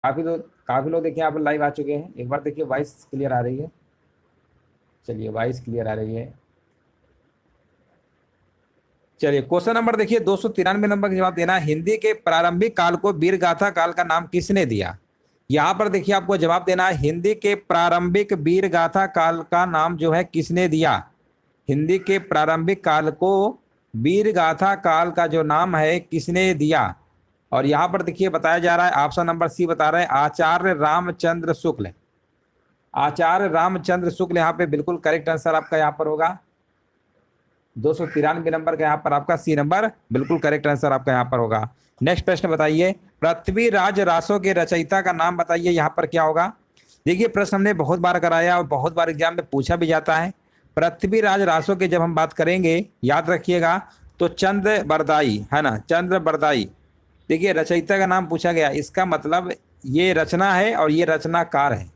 काफी लोग देखिए यहाँ पर लाइव आ चुके हैं। एक बार देखिए वॉइस क्लियर आ रही है। चलिए वॉइस क्लियर आ रही है। चलिए क्वेश्चन नंबर देखिए 293 नंबर का जवाब देना है। हिंदी के प्रारंभिक काल को वीरगाथा काल का नाम किसने दिया? यहाँ पर देखिए आपको जवाब देना है, हिंदी के प्रारंभिक वीरगाथा काल का नाम जो है किसने दिया? हिंदी के प्रारंभिक काल को वीरगाथा काल का जो नाम है किसने दिया? और यहाँ पर देखिए बताया जा रहा है, ऑप्शन नंबर सी बता रहे हैं, आचार्य रामचंद्र शुक्ल। आचार्य रामचंद्र शुक्ल यहाँ पे बिल्कुल करेक्ट आंसर आपका यहाँ पर होगा। 293 नंबर का यहाँ पर आपका सी नंबर बिल्कुल करेक्ट आंसर आपका यहाँ पर होगा। नेक्स्ट प्रश्न बताइए, पृथ्वीराज रासो के रचयिता का नाम बताइए, यहाँ पर क्या होगा? देखिए प्रश्न हमने बहुत बार कराया और बहुत बार एग्जाम में पूछा भी जाता है। पृथ्वीराज रासो की जब हम बात करेंगे, याद रखिएगा, तो चंद्र बरदाई है ना, चंद्र बरदाई। देखिए रचयिता का नाम पूछा गया, इसका मतलब ये रचना है और ये रचनाकार है।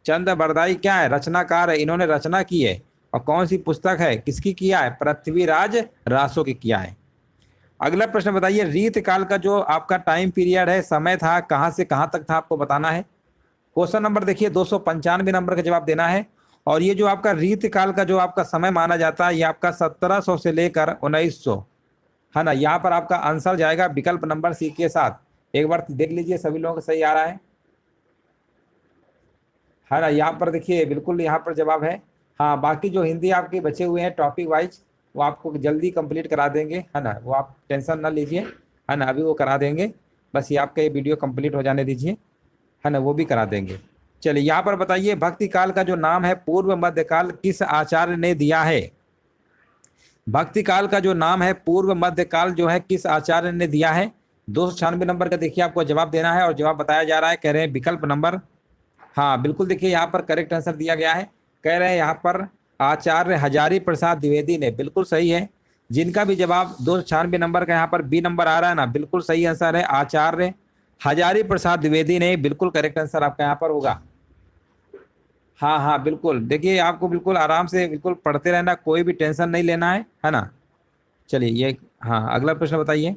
चंद्र बरदाई क्या है? रचनाकार है, इन्होंने रचना की है। और कौन सी पुस्तक है, किसकी किया है? पृथ्वीराज रासो की किया है। अगला प्रश्न बताइए, रीत काल का जो आपका टाइम पीरियड है, समय था, कहां से कहां तक था, आपको बताना है। क्वेश्चन नंबर देखिए 295 नंबर का जवाब देना है। और ये जो आपका रीत काल का जो आपका समय माना जाता है, ये आपका 1700 से लेकर 1900 है ना। यहाँ पर आपका आंसर जाएगा विकल्प नंबर सी के साथ। एक बार देख लीजिए सभी लोगों को सही आ रहा है ना। यहाँ पर देखिए बिल्कुल यहाँ पर जवाब है। हाँ, बाकी जो हिंदी आपके बचे हुए हैं टॉपिक वाइज, वो आपको जल्दी कंप्लीट करा देंगे है ना, वो आप टेंशन ना लीजिए है ना, अभी वो करा देंगे। बस ये आपका ये वीडियो कंप्लीट हो जाने दीजिए है ना, वो भी करा देंगे। चलिए यहाँ पर बताइए, भक्ति काल का जो नाम है पूर्व मध्यकाल किस आचार्य ने दिया है? भक्ति काल का जो नाम है पूर्व मध्यकाल जो है किस आचार्य ने दिया है? 296 नंबर का देखिए आपको जवाब देना है। और जवाब बताया जा रहा है, कह रहे हैं विकल्प नंबर, हाँ बिल्कुल देखिए यहाँ पर करेक्ट आंसर दिया गया है। कह रहे हैं यहाँ पर आचार्य हजारी प्रसाद द्विवेदी ने, बिल्कुल सही है। जिनका भी जवाब 296 नंबर का यहाँ पर बी नंबर आ रहा है ना, बिल्कुल सही आंसर है, आचार्य हजारी प्रसाद द्विवेदी ने, बिल्कुल करेक्ट आंसर आपका यहाँ पर होगा। हाँ हाँ बिल्कुल, देखिए आपको बिल्कुल आराम से बिल्कुल पढ़ते रहना, कोई भी टेंशन नहीं लेना है ना। चलिए ये, हाँ अगला प्रश्न बताइए।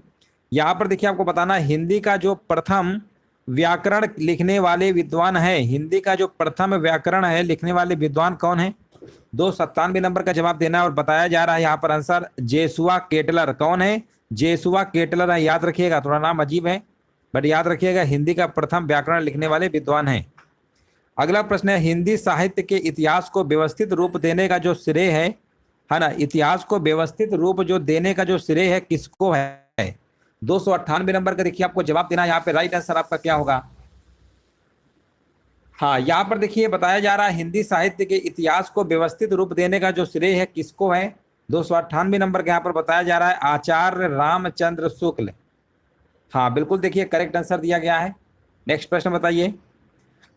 यहाँ पर देखिए आपको बताना है, हिंदी का जो प्रथम व्याकरण लिखने वाले विद्वान है, हिंदी का जो प्रथम व्याकरण है लिखने वाले विद्वान कौन है? 297 नंबर का जवाब देना है। और बताया जा रहा है यहाँ पर आंसर जेसुआ केटलर। कौन है? जेसुआ केटलर है, याद रखिएगा, थोड़ा नाम अजीब है बट याद रखिएगा, हिंदी का प्रथम व्याकरण लिखने वाले विद्वान है। अगला प्रश्न है, हिंदी साहित्य के इतिहास को व्यवस्थित रूप देने का जो श्रेय है ना, इतिहास को व्यवस्थित रूप जो देने का जो श्रेय है किसको है? 298 नंबर का देखिए आपको जवाब देना है। यहाँ पे राइट आंसर आपका क्या होगा? हाँ, यहाँ पर देखिए बताया जा रहा है, हिंदी साहित्य के इतिहास को व्यवस्थित रूप देने का जो श्रेय है किसको है? 298 नंबर के यहाँ पर बताया जा रहा है आचार्य रामचंद्र शुक्ल। हाँ बिल्कुल देखिए करेक्ट आंसर दिया गया है। नेक्स्ट प्रश्न बताइए,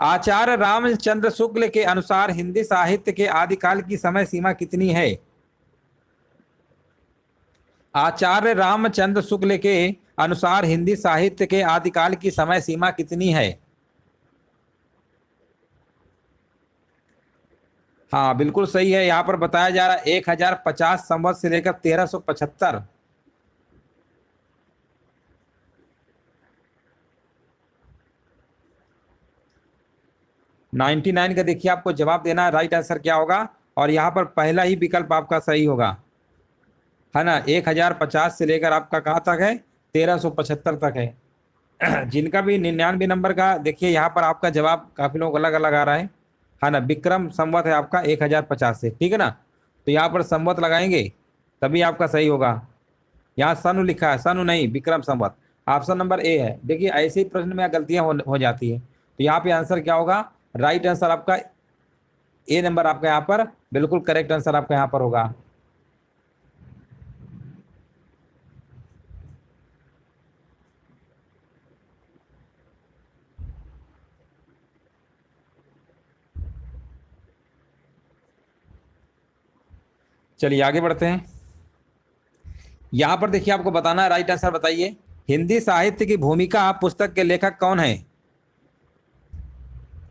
आचार्य रामचंद्र शुक्ल के अनुसार हिंदी साहित्य के आदिकाल की समय सीमा कितनी है? आचार्य रामचंद्र शुक्ल के अनुसार हिंदी साहित्य के आदिकाल की समय सीमा कितनी है? हाँ बिल्कुल सही है, यहाँ पर बताया जा रहा है 1050 संवत से लेकर 1375। नाइन्टी नाइन का देखिए आपको जवाब देना है, राइट आंसर क्या होगा? और यहाँ पर पहला ही विकल्प आपका सही होगा है ना। 1050 से लेकर आपका कहाँ तक है? 1375 तक है। जिनका भी 99 नंबर का देखिए यहाँ पर आपका जवाब काफी लोग अलग अलग आ रहा है ना। विक्रम संवत है आपका 1050 से, ठीक है ना। तो यहाँ पर संवत लगाएंगे तभी आपका सही होगा। यहाँ सनु लिखा है, सनु नहीं, Vikram Samvat. Option number A है। देखिए ऐसे ही प्रश्न में गलतियां हो जाती है। तो यहाँ पे आंसर क्या होगा? राइट आंसर आपका ए नंबर आपका यहाँ पर बिल्कुल करेक्ट आंसर आपका यहाँ पर होगा। चलिए आगे बढ़ते हैं। यहां पर देखिए आपको बताना है, राइट आंसर बताइए, हिंदी साहित्य की भूमिका पुस्तक के लेखक कौन है?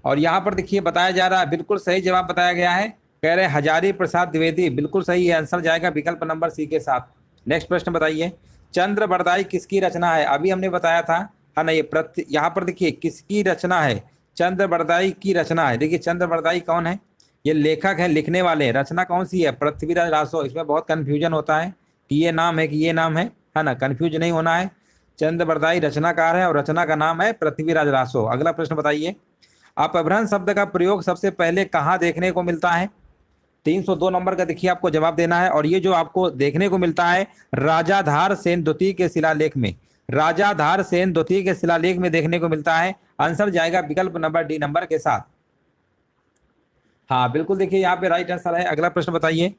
और यहां पर देखिए बताया जा रहा है, बिल्कुल सही जवाब बताया गया है, कह रहे हजारी प्रसाद द्विवेदी, बिल्कुल सही है, आंसर जाएगा विकल्प नंबर सी के साथ। नेक्स्ट प्रश्न बताइए, चंद्र बरदाई किसकी रचना है? अभी हमने बताया था है ना। ये यहाँ पर देखिए किसकी रचना है, चंद्रबरदाई की रचना है। देखिए चंद्रबरदाई कौन है, ये लेखक है, लिखने वाले हैं। रचना कौन सी है, पृथ्वीराज रासो। इसमें बहुत कंफ्यूजन होता है कि ये नाम है कि ये नाम है ना, कंफ्यूज नहीं होना है। चंद्रबरदाई रचनाकार है और रचना का नाम है पृथ्वीराज रासो। अगला प्रश्न बताइए, अपभ्रंश शब्द का प्रयोग सबसे पहले कहाँ देखने को मिलता है। 302 नंबर का देखिए आपको जवाब देना है, और ये जो आपको देखने को मिलता है राजाधार सेन द्वितीय के शिलालेख में, राजाधार सेन द्वितीय के शिलालेख में देखने को मिलता है। आंसर जाएगा विकल्प नंबर डी नंबर के साथ। हाँ बिल्कुल, देखिए यहाँ पे राइट आंसर है। अगला प्रश्न बताइए,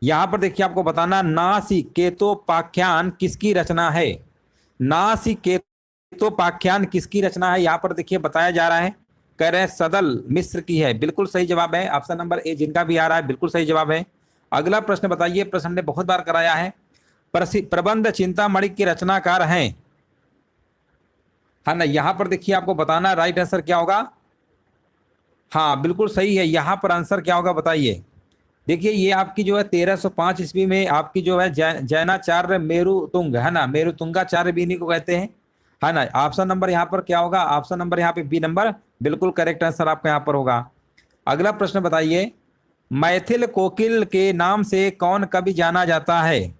यहाँ पर देखिए आपको बताना नासिकेतोपाख्यान किसकी रचना है। नासिकेतोपाख्यान किसकी रचना है, यहाँ पर देखिए बताया जा रहा है, कह रहे हैं सदल मिश्र की है। बिल्कुल सही जवाब है, ऑप्शन नंबर ए जिनका भी आ रहा है बिल्कुल सही जवाब है। अगला प्रश्न बताइए, प्रश्न हमने बहुत बार कराया है, प्रबंध चिंतामणि के रचनाकार हैं, है ना। यहाँ पर देखिए आपको बताना राइट आंसर क्या होगा। हाँ बिल्कुल सही है, यहाँ पर आंसर क्या होगा बताइए। देखिए ये आपकी जो है 1305 ईस्वी में आपकी जो है जैनाचार्य मेरुतुंग, है ना, मेरुतुंगाचार्य भी इन्हीं को कहते हैं, है ना। ऑप्शन नंबर यहाँ पर क्या होगा, ऑप्शन नंबर यहाँ पे बी नंबर बिल्कुल करेक्ट आंसर आपका यहाँ पर होगा। अगला प्रश्न बताइए, मैथिल कोकिल के नाम से कौन कवि जाना जाता है।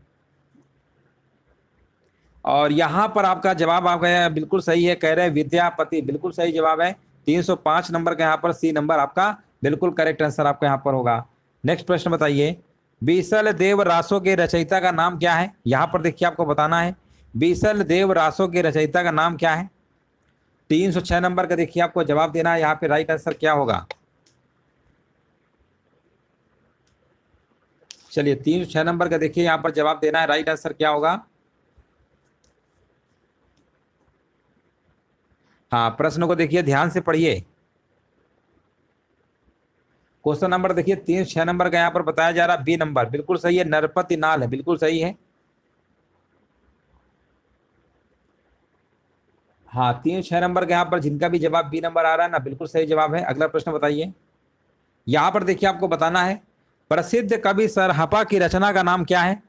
और यहाँ पर आपका जवाब आ गया बिल्कुल सही है, कह रहे हैं विद्यापति, बिल्कुल सही जवाब है। 305 नंबर का यहाँ पर सी नंबर आपका बिल्कुल करेक्ट आंसर आपका यहाँ पर होगा। नेक्स्ट प्रश्न बताइए, बीसल देव रासो के रचयिता का नाम क्या है। यहाँ पर देखिए आपको बताना है बीसल देव रासो के रचयिता का नाम क्या है। 306 नंबर का देखिए आपको जवाब देना है, यहाँ पे राइट आंसर क्या होगा। चलिए 306 नंबर का देखिए यहाँ पर जवाब देना है, राइट आंसर क्या होगा। हाँ प्रश्न को देखिए ध्यान से पढ़िए। क्वेश्चन नंबर देखिए 306 नंबर का यहाँ पर बताया जा रहा, बी नंबर बिल्कुल सही है, नरपति नाल है, बिल्कुल सही है। हाँ 306 नंबर के यहाँ पर जिनका भी जवाब बी नंबर आ रहा है ना, बिल्कुल सही जवाब है। अगला प्रश्न बताइए, यहाँ पर देखिए आपको बताना है प्रसिद्ध कवि सरहपा की रचना का नाम क्या है।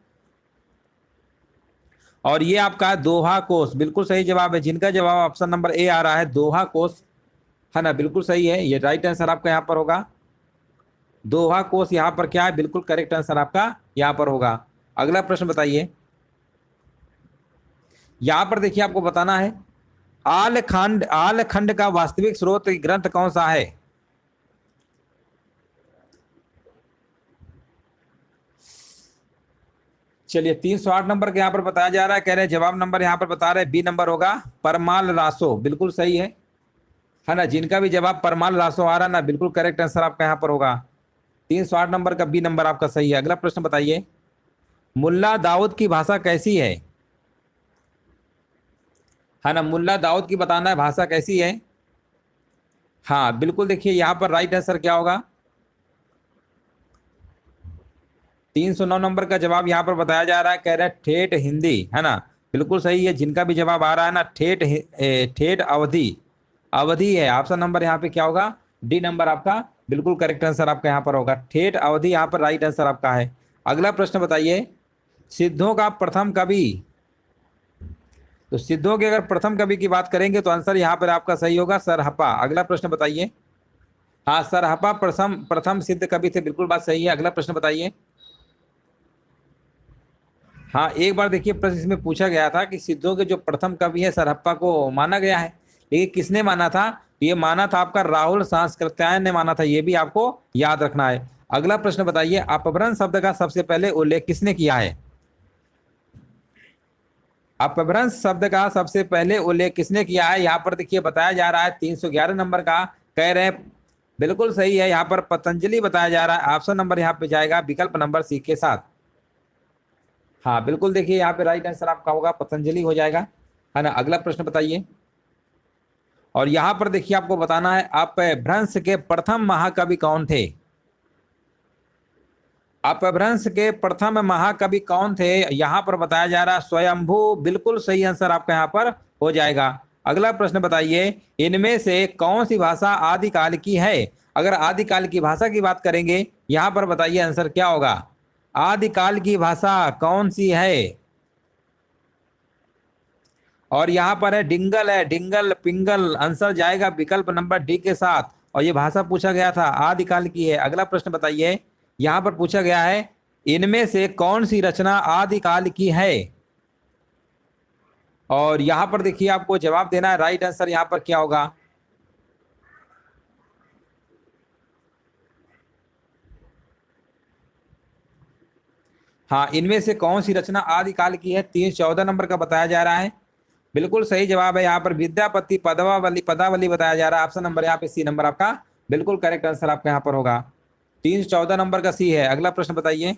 और ये आपका दोहा कोश, बिल्कुल सही जवाब है। जिनका जवाब ऑप्शन नंबर ए आ रहा है दोहा कोश, है ना, बिल्कुल सही है, ये राइट आंसर आपका यहाँ पर होगा। दोहा कोश यहाँ पर क्या है, बिल्कुल करेक्ट आंसर आपका यहाँ पर होगा। अगला प्रश्न बताइए, यहाँ पर देखिए आपको बताना है आलखंड का वास्तविक स्रोत ग्रंथ कौन सा है। चलिए 308 नंबर के यहाँ पर बताया जा रहा है, कह रहे हैं जवाब नंबर यहाँ पर बता रहे हैं बी नंबर होगा परमाल रासो, बिल्कुल सही है ना। जिनका भी जवाब परमाल रासो आ रहा है ना, बिल्कुल करेक्ट आंसर आपका यहाँ पर होगा। 308 नंबर का बी नंबर आपका सही है। अगला प्रश्न बताइए, मुल्ला दाऊद की भाषा कैसी है ना। मुल्ला दाऊद की बताना है भाषा कैसी है। हाँ बिल्कुल, देखिए यहाँ पर राइट आंसर क्या होगा। 309 नंबर का जवाब यहाँ पर बताया जा रहा है, कह रहे हैं ठेठ हिंदी, है ना, बिल्कुल सही है। जिनका भी जवाब आ रहा है ना ठेठ अवधि, अवधि है। ऑप्शन नंबर यहाँ पे क्या होगा, डी नंबर आपका बिल्कुल करेक्ट आंसर आपका यहाँ पर होगा, ठेठ अवधि यहाँ पर राइट आंसर आपका है। अगला प्रश्न बताइए, सिद्धों का प्रथम कवि, तो सिद्धों के अगर प्रथम कवि की बात करेंगे तो आंसर यहाँ पर आपका सही होगा सरहपा। अगला प्रश्न बताइए, हाँ सरहपा प्रथम सिद्ध कवि थे, बिल्कुल बात सही है। अगला प्रश्न बताइए, हाँ एक बार देखिए प्रश्न इसमें पूछा गया था कि सिद्धों के जो प्रथम कवि है सरहप्पा को माना गया है, लेकिन किसने माना था, ये माना था आपका राहुल सांस्कृत्यायन ने माना था, ये भी आपको याद रखना है। अगला प्रश्न बताइए, अपभ्रंश शब्द का सबसे पहले उल्लेख किसने किया है। अपभ्रंश शब्द का सबसे पहले उल्लेख किसने किया है, यहाँ पर देखिए बताया जा रहा है 311 नंबर का, कह रहे हैं बिल्कुल सही है, यहाँ पर पतंजलि बताया जा रहा है। ऑप्शन नंबर यहाँ पे जाएगा विकल्प नंबर सी के साथ। हाँ बिल्कुल, देखिए यहाँ पे राइट आंसर आपका होगा पतंजलि हो जाएगा, है ना। अगला प्रश्न बताइए, और यहाँ पर देखिए आपको बताना है अपभ्रंश के प्रथम महाकवि कौन थे। अपभ्रंश के प्रथम महाकवि कौन थे, यहाँ पर बताया जा रहा है स्वयंभू, बिल्कुल सही आंसर आपका यहाँ पर हो जाएगा। अगला प्रश्न बताइए, इनमें से कौन सी भाषा आदिकाल की है। अगर आदिकाल की भाषा की बात करेंगे, यहाँ पर बताइए आंसर क्या होगा, आदिकाल की भाषा कौन सी है। और यहाँ पर है डिंगल, है डिंगल पिंगल। आंसर जाएगा विकल्प नंबर डी के साथ। और ये भाषा पूछा गया था, आदिकाल की है। अगला प्रश्न बताइए, यहाँ पर पूछा गया है इनमें से कौन सी रचना आदिकाल की है। और यहाँ पर देखिए आपको जवाब देना है। राइट आंसर यहाँ पर क्या होगा? हाँ, इनमें से कौन सी रचना आदिकाल की है, 314 नंबर का बताया जा रहा है। बिल्कुल सही जवाब है यहाँ पर विद्यापति पदावली, पदावली बताया जा रहा है। ऑप्शन नंबर यहाँ पे सी नंबर आपका बिल्कुल करेक्ट आंसर आपका यहाँ पर होगा। 314 नंबर का सी है। अगला प्रश्न बताइए,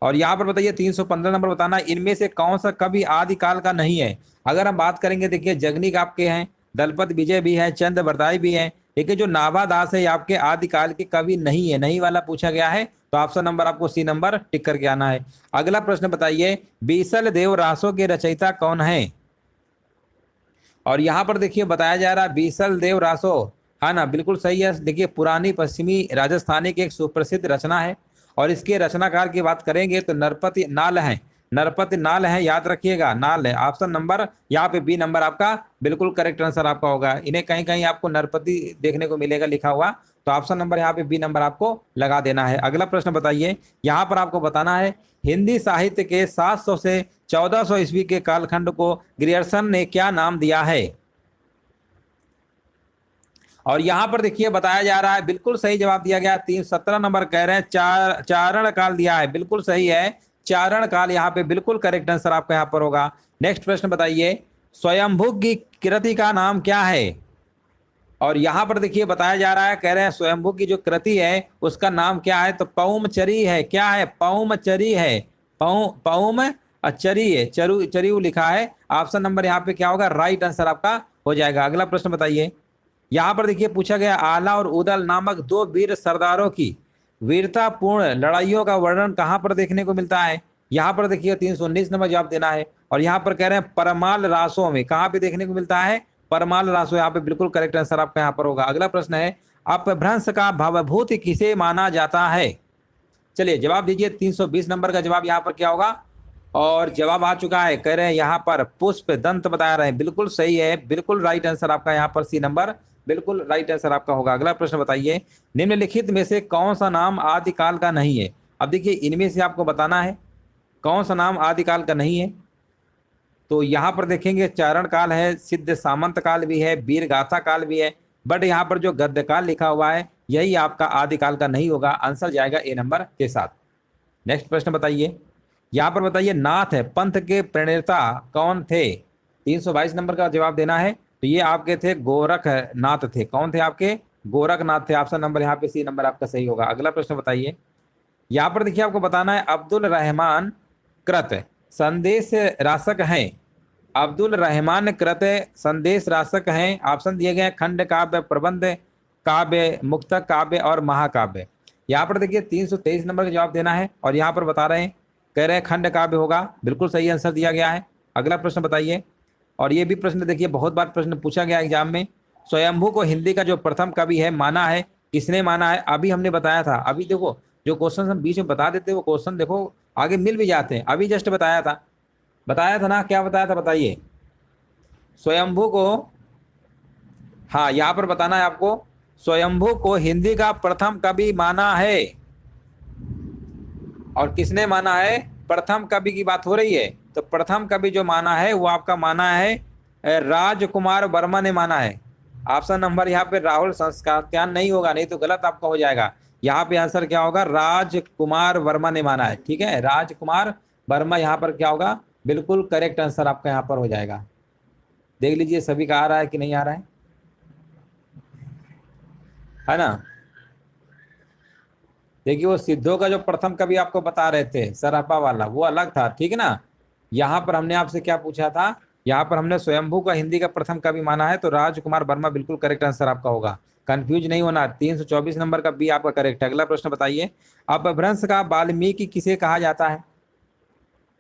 और यहाँ पर बताइए 315 नंबर बताना, इनमें से कौन सा कवि आदिकाल का नहीं है। अगर हम बात करेंगे, देखिए जगनीक आपके हैं, दलपत विजय भी है, चंद बरदाई भी है, लेकिन जो नाभा दास है ये आपके आदिकाल के कवि नहीं है। नहीं वाला पूछा गया है, तो ऑप्शन नंबर आपको सी नंबर टिक करके आना है। अगला प्रश्न बताइए, बीसल देव रासों के रचयिता कौन है। और यहाँ पर देखिए बताया जा रहा है बीसल देव रासो, है ना, बिल्कुल सही है। देखिए पुरानी पश्चिमी राजस्थानी की एक सुप्रसिद्ध रचना है। और इसके रचनाकार की बात करेंगे तो नरपति नाल है, नरपति नाल है, याद रखिएगा नाल है। ऑप्शन नंबर यहाँ पे बी नंबर आपका बिल्कुल करेक्ट आंसर आपका होगा। इन्हें कहीं कहीं आपको नरपति देखने को मिलेगा लिखा हुआ, तो ऑप्शन नंबर यहाँ पे बी नंबर आपको लगा देना है। अगला प्रश्न बताइए, यहाँ पर आपको बताना है हिंदी साहित्य के 700 से 1400 ईस्वी के कालखंड को ग्रियर्सन ने क्या नाम दिया है। और यहाँ पर देखिए बताया जा रहा है, बिल्कुल सही जवाब दिया गया। 317 नंबर कह रहे हैं चारण काल दिया है, बिल्कुल सही है, चारण काल यहाँ पे बिल्कुल करेक्ट आंसर आपका यहाँ पर होगा। नेक्स्ट प्रश्न बताइए, स्वयंभू की कृति का नाम क्या है। और यहाँ पर देखिए बताया जा रहा है, कह रहे हैं स्वयंभू की जो कृति है उसका नाम क्या है, तो पौमचरी है। क्या है? पौमचरी है, पौमचरी है, चरु लिखा है। ऑप्शन नंबर यहाँ पे क्या होगा? राइट आंसर आपका हो जाएगा। अगला प्रश्न बताइए, यहाँ पर देखिए पूछा गया आला और उदल नामक दो वीर सरदारों की वीरतापूर्ण लड़ाइयों का वर्णन कहाँ पर देखने को मिलता है। यहाँ पर देखिए 319 नंबर जवाब देना है। और यहाँ पर कह रहे हैं परमाल रासों में, कहाँ पे देखने को मिलता है? परमाल रासो, यहाँ पे बिल्कुल करेक्ट आंसर आपका यहाँ पर होगा। अगला प्रश्न है, अपभ्रंश का भवभूत किसे माना जाता है। चलिए जवाब दीजिए। 320 नंबर का जवाब यहाँ पर क्या होगा? और जवाब आ चुका है, कह रहे हैं यहाँ पर पुष्प दंत बता रहे हैं, बिल्कुल सही है, बिल्कुल राइट आंसर आपका यहाँ पर सी नंबर बिल्कुल राइट आंसर आपका होगा। अगला प्रश्न बताइए, निम्नलिखित में से कौन सा नाम आदिकाल का नहीं है। अब देखिए इनमें से आपको बताना है कौन सा नाम आदिकाल का नहीं है। तो यहाँ पर देखेंगे चारण काल है, सिद्ध सामंत काल भी है, वीर गाथा काल भी है, बट यहाँ पर जो गद्य काल लिखा हुआ है यही आपका आदिकाल का नहीं होगा। आंसर जाएगा ए नंबर के साथ। नेक्स्ट प्रश्न बताइए, यहाँ पर बताइए नाथ है पंथ के प्रणेता कौन थे। 322 नंबर का जवाब देना है। तो ये आपके थे गोरखनाथ थे। कौन थे आपके? गोरखनाथ थे। ऑप्शन नंबर यहाँ पे सी नंबर आपका सही होगा। अगला प्रश्न बताइए, यहाँ पर देखिए आपको बताना है अब्दुल रहमान कृत संदेश रासक हैं। अब्दुल रहमान कृत संदेश रासक हैं। ऑप्शन दिए गए खंड काव्य, प्रबंध काव्य, मुक्तक काव्य और महाकाव्य। यहाँ पर देखिए 323 नंबर का जवाब देना है। और यहाँ पर बता रहे हैं, कह रहे हैं खंड काव्य होगा, बिल्कुल सही आंसर दिया गया है। अगला प्रश्न बताइए, और ये भी प्रश्न देखिए बहुत बार प्रश्न पूछा गया एग्जाम में, स्वयंभू को हिंदी का जो प्रथम कवि है माना है, किसने माना है। अभी हमने बताया था, अभी देखो जो क्वेश्चन हम बीच में बता देते हैं वो क्वेश्चन देखो आगे मिल भी जाते हैं। अभी जस्ट बताया था ना, क्या बताया था बताइए। स्वयंभू को, हाँ यहाँ पर बताना है आपको, स्वयंभू को हिंदी का प्रथम कवि माना है। और किसने माना है? प्रथम कवि की बात हो रही है, तो प्रथम कवि जो माना है वो आपका माना है राजकुमार वर्मा ने माना है। ऑप्शन नंबर यहाँ पे राहुल संस्कार नहीं होगा, नहीं तो गलत आपका हो जाएगा। यहाँ पे आंसर क्या होगा? राजकुमार वर्मा ने माना है। ठीक है, राजकुमार वर्मा यहाँ पर क्या होगा? बिल्कुल करेक्ट आंसर आपका यहाँ पर हो जाएगा। देख लीजिए सभी का आ रहा है कि नहीं आ रहा है ना। देखिए वो सिद्धों का जो प्रथम कवि आपको बता रहे थे सरापा वाला, वो अलग था, ठीक है ना। यहाँ पर हमने आपसे क्या पूछा था, यहाँ पर हमने स्वयंभू का हिंदी का प्रथम कवि माना है, तो राजकुमार वर्मा बिल्कुल करेक्ट आंसर आपका होगा। कंफ्यूज नहीं होना। 324 नंबर का बी आपका करेक्ट है। अगला प्रश्न बताइए, अपभ्रंश का वाल्मीकि किसे कहा जाता है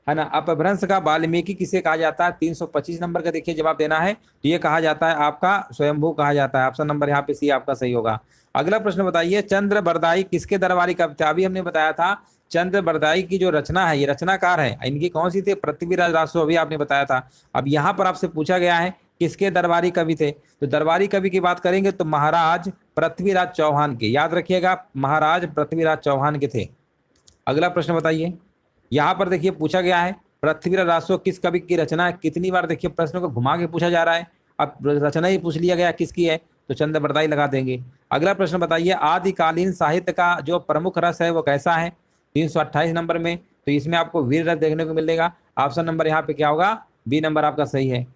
ना। अपभ्रंश का वाल्मीकि किसे कहा जाता है? 325 नंबर का देखिए जवाब देना है। तो ये कहा जाता है आपका स्वयंभू कहा जाता है। ऑप्शन नंबर यहाँ पे सी आपका सही होगा। अगला प्रश्न बताइए, चंद्र बरदाई किसके दरबारी कवि थे। अभी हमने बताया था चंद्रबरदाई की जो रचना है, ये रचनाकार है, इनकी कौन सी थी? पृथ्वीराज रासो, अभी आपने बताया था। अब यहाँ पर आपसे पूछा गया है किसके दरबारी कवि थे, तो दरबारी कवि की बात करेंगे तो महाराज पृथ्वीराज चौहान के, याद रखिएगा महाराज पृथ्वीराज चौहान के थे। अगला प्रश्न बताइए, यहाँ पर देखिए पूछा गया है पृथ्वीराज रासो किस कवि की रचना है, कितनी बार देखिए प्रश्न को घुमा के पूछा जा रहा है। अब रचना ही पूछ लिया गया किसकी है, तो चंद्रबरदाई लगा देंगे। अगला प्रश्न बताइए, आदिकालीन साहित्य का जो प्रमुख रस है वो कैसा है, 328 नंबर में, तो इसमें आपको वीर रस देखने को मिलेगा। ऑप्शन नंबर यहाँ पे क्या होगा, बी नंबर आपका सही है।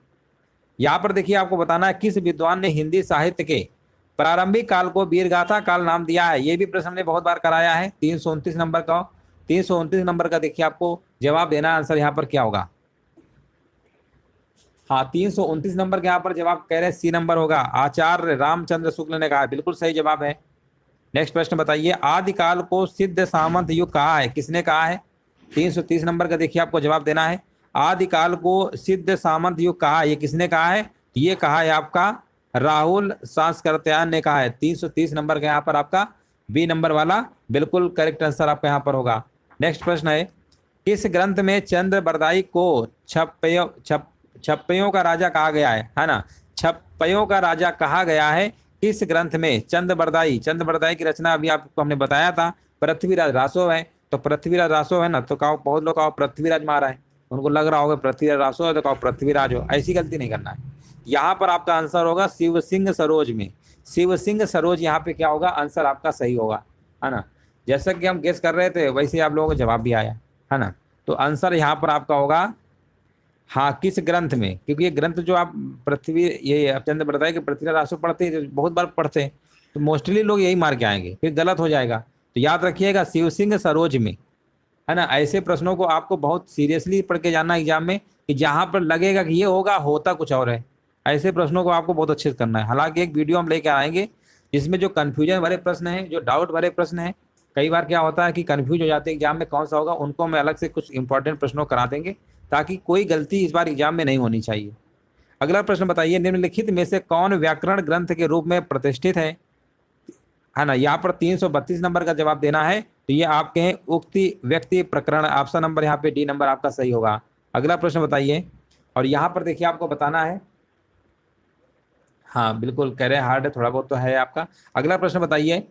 यहाँ पर देखिए आपको बताना है किस विद्वान ने हिंदी साहित्य के प्रारंभिक काल को वीरगाथा काल नाम दिया है, ये भी प्रश्न हमने बहुत बार कराया है। 329 नंबर का, 329 नंबर का देखिए आपको जवाब देना, आंसर यहाँ पर क्या होगा। हाँ 329 नंबर के यहाँ पर जवाब कह रहे हैं सी नंबर होगा, आचार्य रामचंद्र शुक्ल ने कहा, बिल्कुल सही जवाब है। नेक्स्ट प्रश्न बताइए, आदिकाल को सिद्ध सामंत युग कहा है, किसने कहा है? 330 नंबर का देखिए आपको जवाब देना है, आदिकाल को सिद्ध सामंत युग कहा है, ये किसने कहा है? ये कहा है आपका राहुल सांस्कृत्यायन ने कहा है। 330 नंबर का यहाँ पर आपका बी नंबर वाला बिल्कुल करेक्ट आंसर आपका यहाँ पर होगा। नेक्स्ट प्रश्न है, किस ग्रंथ में चंद्रबरदाई को छप्पयों का राजा कहा गया है ना, छप्पयों का राजा कहा गया है किस ग्रंथ में? चंद्रबरदाई की रचना अभी आपको हमने बताया था पृथ्वीराज रासो है, तो पृथ्वीराज रासो है ना, तो कहो बहुत लोग कहो पृथ्वीराज मारा है, उनको लग रहा होगा पृथ्वीराज रासो है तो कहो पृथ्वीराज हो, ऐसी गलती नहीं करना है। यहाँ पर आपका आंसर होगा शिव सिंह सरोज में, शिव सिंह सरोज यहाँ पे क्या होगा, आंसर आपका सही होगा, है ना। जैसा कि हम गेस कर रहे थे वैसे आप लोगों को जवाब भी आया, है ना। तो आंसर यहाँ पर आपका होगा हाँ किस ग्रंथ में, क्योंकि ये ग्रंथ जो आप ये चंद्रबरदाई के पृथ्वीराज रासो पढ़ते हैं, बहुत बार पढ़ते हैं, तो मोस्टली लोग यही मार के आएंगे, फिर गलत हो जाएगा। तो याद रखिएगा शिव सिंह सरोज में, है ना। ऐसे प्रश्नों को आपको बहुत सीरियसली पढ़ के जाना एग्जाम में, कि जहाँ पर लगेगा कि ये होगा होता कुछ और है, ऐसे प्रश्नों को आपको बहुत अच्छे से करना है। हालांकि एक वीडियो हम लेके आएंगे जिसमें जो कन्फ्यूजन भरे प्रश्न हैं, जो डाउट भरे प्रश्न हैं, कई बार क्या होता है कि कन्फ्यूज हो जाते हैं एग्जाम में कौन सा होगा, उनको मैं अलग से कुछ इंपॉर्टेंट प्रश्नों करा देंगे, ताकि कोई गलती इस बार एग्जाम में नहीं होनी चाहिए। अगला प्रश्न बताइए, निम्नलिखित में से कौन व्याकरण ग्रंथ के रूप में प्रतिष्ठित है ना। यहाँ पर 332 नंबर का जवाब देना है, तो ये आपके हैं उक्ति व्यक्ति प्रकरण, ऑप्शन नंबर यहाँ पे डी नंबर आपका सही होगा। अगला प्रश्न बताइए, और यहाँ पर देखिए आपको बताना है, हाँ बिल्कुल कह रहे हैं हार्ड है, थोड़ा बहुत तो है आपका। अगला प्रश्न बताइए,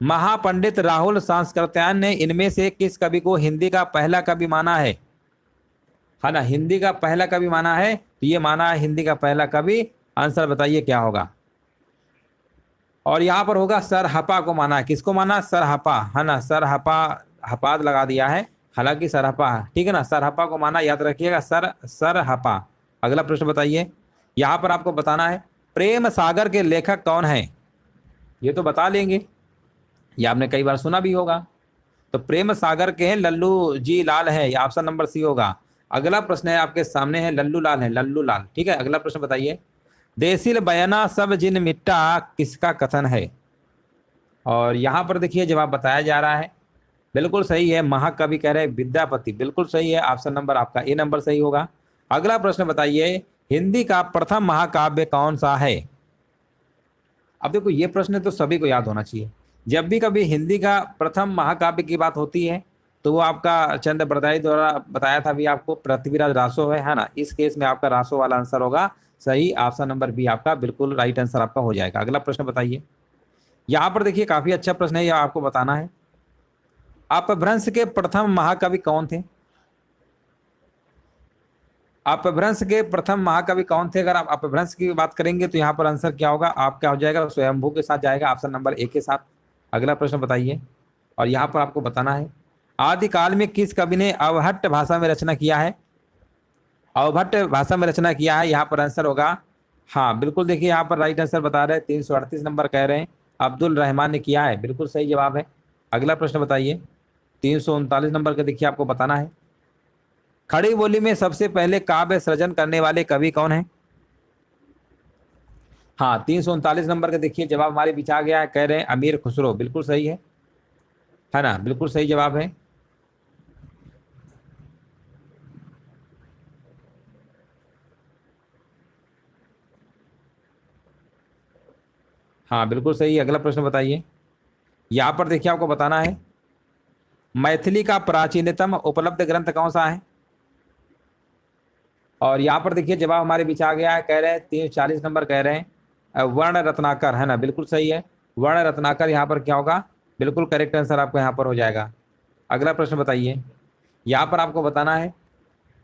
महापंडित राहुल सांस्कृत्यायन ने इनमें से किस कवि को हिंदी का पहला कवि माना है ना, हिंदी का पहला कवि माना है, तो ये माना है हिंदी का पहला कवि, आंसर बताइए क्या होगा। और यहाँ पर होगा सरहपा को माना है, किसको माना? सरहपा, है ना, सरहपा, हपाद लगा दिया है, हालांकि सरहपा है, ठीक है ना, सरहपा को माना, याद रखिएगा सरहपा। अगला प्रश्न बताइए, यहाँ पर आपको बताना है प्रेम सागर के लेखक कौन है, ये तो बता लेंगे, ये आपने कई बार सुना भी होगा। तो प्रेम सागर के हैं लल्लू जी लाल है, ऑप्शन नंबर सी होगा। अगला प्रश्न है आपके सामने है लल्लू लाल है, लल्लू लाल, ठीक है। अगला प्रश्न बताइए, देसिल बयाना सब जिन मिट्टा किसका कथन है, और यहाँ पर देखिए जवाब बताया जा रहा है, बिल्कुल सही है, महाकवि कह रहे हैं विद्यापति, बिल्कुल सही है, ऑप्शन नंबर आपका ए नंबर सही होगा। अगला प्रश्न बताइए, हिंदी का प्रथम महाकाव्य कौन सा है। अब देखो ये प्रश्न तो सभी को याद होना चाहिए, जब भी कभी हिंदी का प्रथम महाकाव्य की बात होती है तो वो आपका चंद्रबरदाई द्वारा बताया था भी आपको पृथ्वीराज रासो है ना। इस केस में आपका रासो वाला आंसर होगा सही, ऑप्शन नंबर बी आपका बिल्कुल राइट आंसर आपका हो जाएगा। अगला प्रश्न बताइए, यहाँ पर देखिए काफी अच्छा प्रश्न है, यह आपको बताना है अपभ्रंश के प्रथम महाकवि कौन थे। अपभ्रंश के प्रथम महाकवि कौन थे, अगर आप अपभ्रंश की बात करेंगे तो यहाँ पर आंसर क्या होगा, आपका हो जाएगा स्वयंभू के साथ जाएगा, ऑप्शन नंबर ए के साथ। अगला प्रश्न बताइए, और यहाँ पर आपको बताना है आदिकाल में किस कवि ने अवहट्ट भाषा में रचना किया है, अवभट्ट भाषा में रचना किया है, यहाँ पर आंसर होगा हाँ बिल्कुल, देखिए यहाँ पर राइट आंसर बता रहे हैं 338 नंबर कह रहे हैं अब्दुल रहमान ने किया है, बिल्कुल सही जवाब है। अगला प्रश्न बताइए, 339 नंबर का देखिए आपको बताना है खड़ी बोली में सबसे पहले काव्य सृजन करने वाले कवि कौन है। हाँ 339 नंबर का देखिए जवाब हमारे बीच आ गया है, कह रहे हैं अमीर खुसरो, बिल्कुल सही है ना, बिल्कुल सही जवाब है। हाँ बिल्कुल सही। अगला प्रश्न बताइए, यहाँ पर देखिए आपको बताना है मैथिली का प्राचीनतम उपलब्ध ग्रंथ कौन सा है? और यहाँ पर देखिए जवाब हमारे बीच आ गया है, कह रहे हैं 340 नंबर कह रहे हैं वर्ण रत्नाकर, है ना, बिल्कुल सही है। वर्ण रत्नाकर यहाँ पर क्या होगा, बिल्कुल करेक्ट आंसर आपको यहाँ पर हो जाएगा। अगला प्रश्न बताइए, यहाँ पर आपको बताना है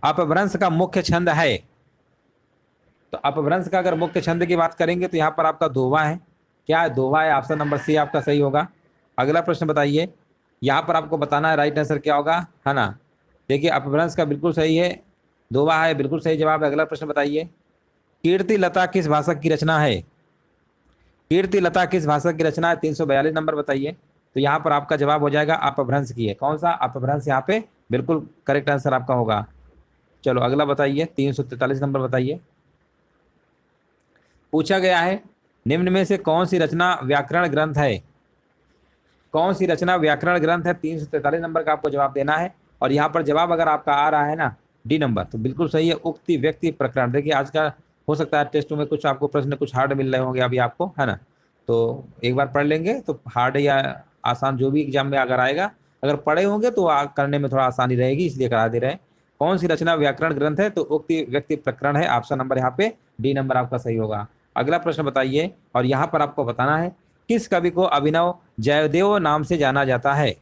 अपभ्रंश का मुख्य छंद है। तो अपभ्रंश का अगर मुख्य छंद की बात करेंगे तो यहाँ पर आपका दोहा है। क्या है? दोहा है। ऑप्शन नंबर सी आपका सही होगा। अगला प्रश्न बताइए, यहाँ पर आपको बताना है राइट आंसर क्या होगा, है ना। देखिए अपभ्रंश का बिल्कुल सही है, दोहा है, बिल्कुल सही जवाब है। अगला प्रश्न बताइए, कीर्ति लता किस भाषा की रचना है? कीर्ति लता किस भाषा की रचना है? 342 नंबर बताइए। तो यहाँ पर आपका जवाब हो जाएगा अपभ्रंश की है। कौन सा? अपभ्रंश यहाँ पे बिल्कुल करेक्ट आंसर आपका होगा। चलो अगला बताइए, 343 नंबर बताइए। पूछा गया है निम्न में से कौन सी रचना व्याकरण ग्रंथ है? कौन सी रचना व्याकरण ग्रंथ है? 343 नंबर का आपको जवाब देना है। और यहाँ पर जवाब अगर आपका आ रहा है ना डी नंबर, तो बिल्कुल सही है, उक्ति व्यक्ति प्रकरण। देखिए आज का हो सकता है टेस्ट में कुछ आपको प्रश्न कुछ हार्ड मिल रहे होंगे अभी आपको, है ना। तो एक बार पढ़ लेंगे तो हार्ड या आसान जो भी एग्जाम में अगर आएगा, अगर पढ़े होंगे तो करने में थोड़ा आसानी रहेगी, इसलिए करा दे रहे हैं। कौन सी रचना व्याकरण ग्रंथ है? तो उक्ति व्यक्ति प्रकरण है। ऑप्शन नंबर यहाँ पे डी नंबर आपका सही होगा। अगला प्रश्न बताइए, और यहाँ पर आपको बताना है किस कवि को अभिनव जयदेव नाम से जाना जाता है?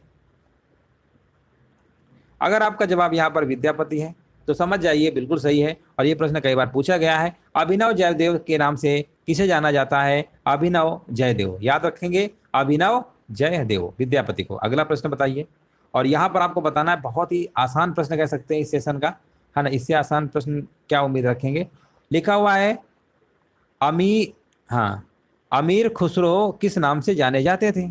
अगर आपका जवाब यहाँ पर विद्यापति है तो समझ जाइए बिल्कुल सही है, और ये प्रश्न कई बार पूछा गया है। अभिनव जयदेव के नाम से किसे जाना जाता है? अभिनव जयदेव, याद रखेंगे, अभिनव जयदेव विद्यापति को। अगला प्रश्न बताइए, और यहाँ पर आपको बताना है, बहुत ही आसान प्रश्न कह सकते हैं इस सेशन का, है ना। इससे आसान प्रश्न क्या उम्मीद रखेंगे? लिखा हुआ है अमीर खुसरो किस नाम से जाने जाते थे?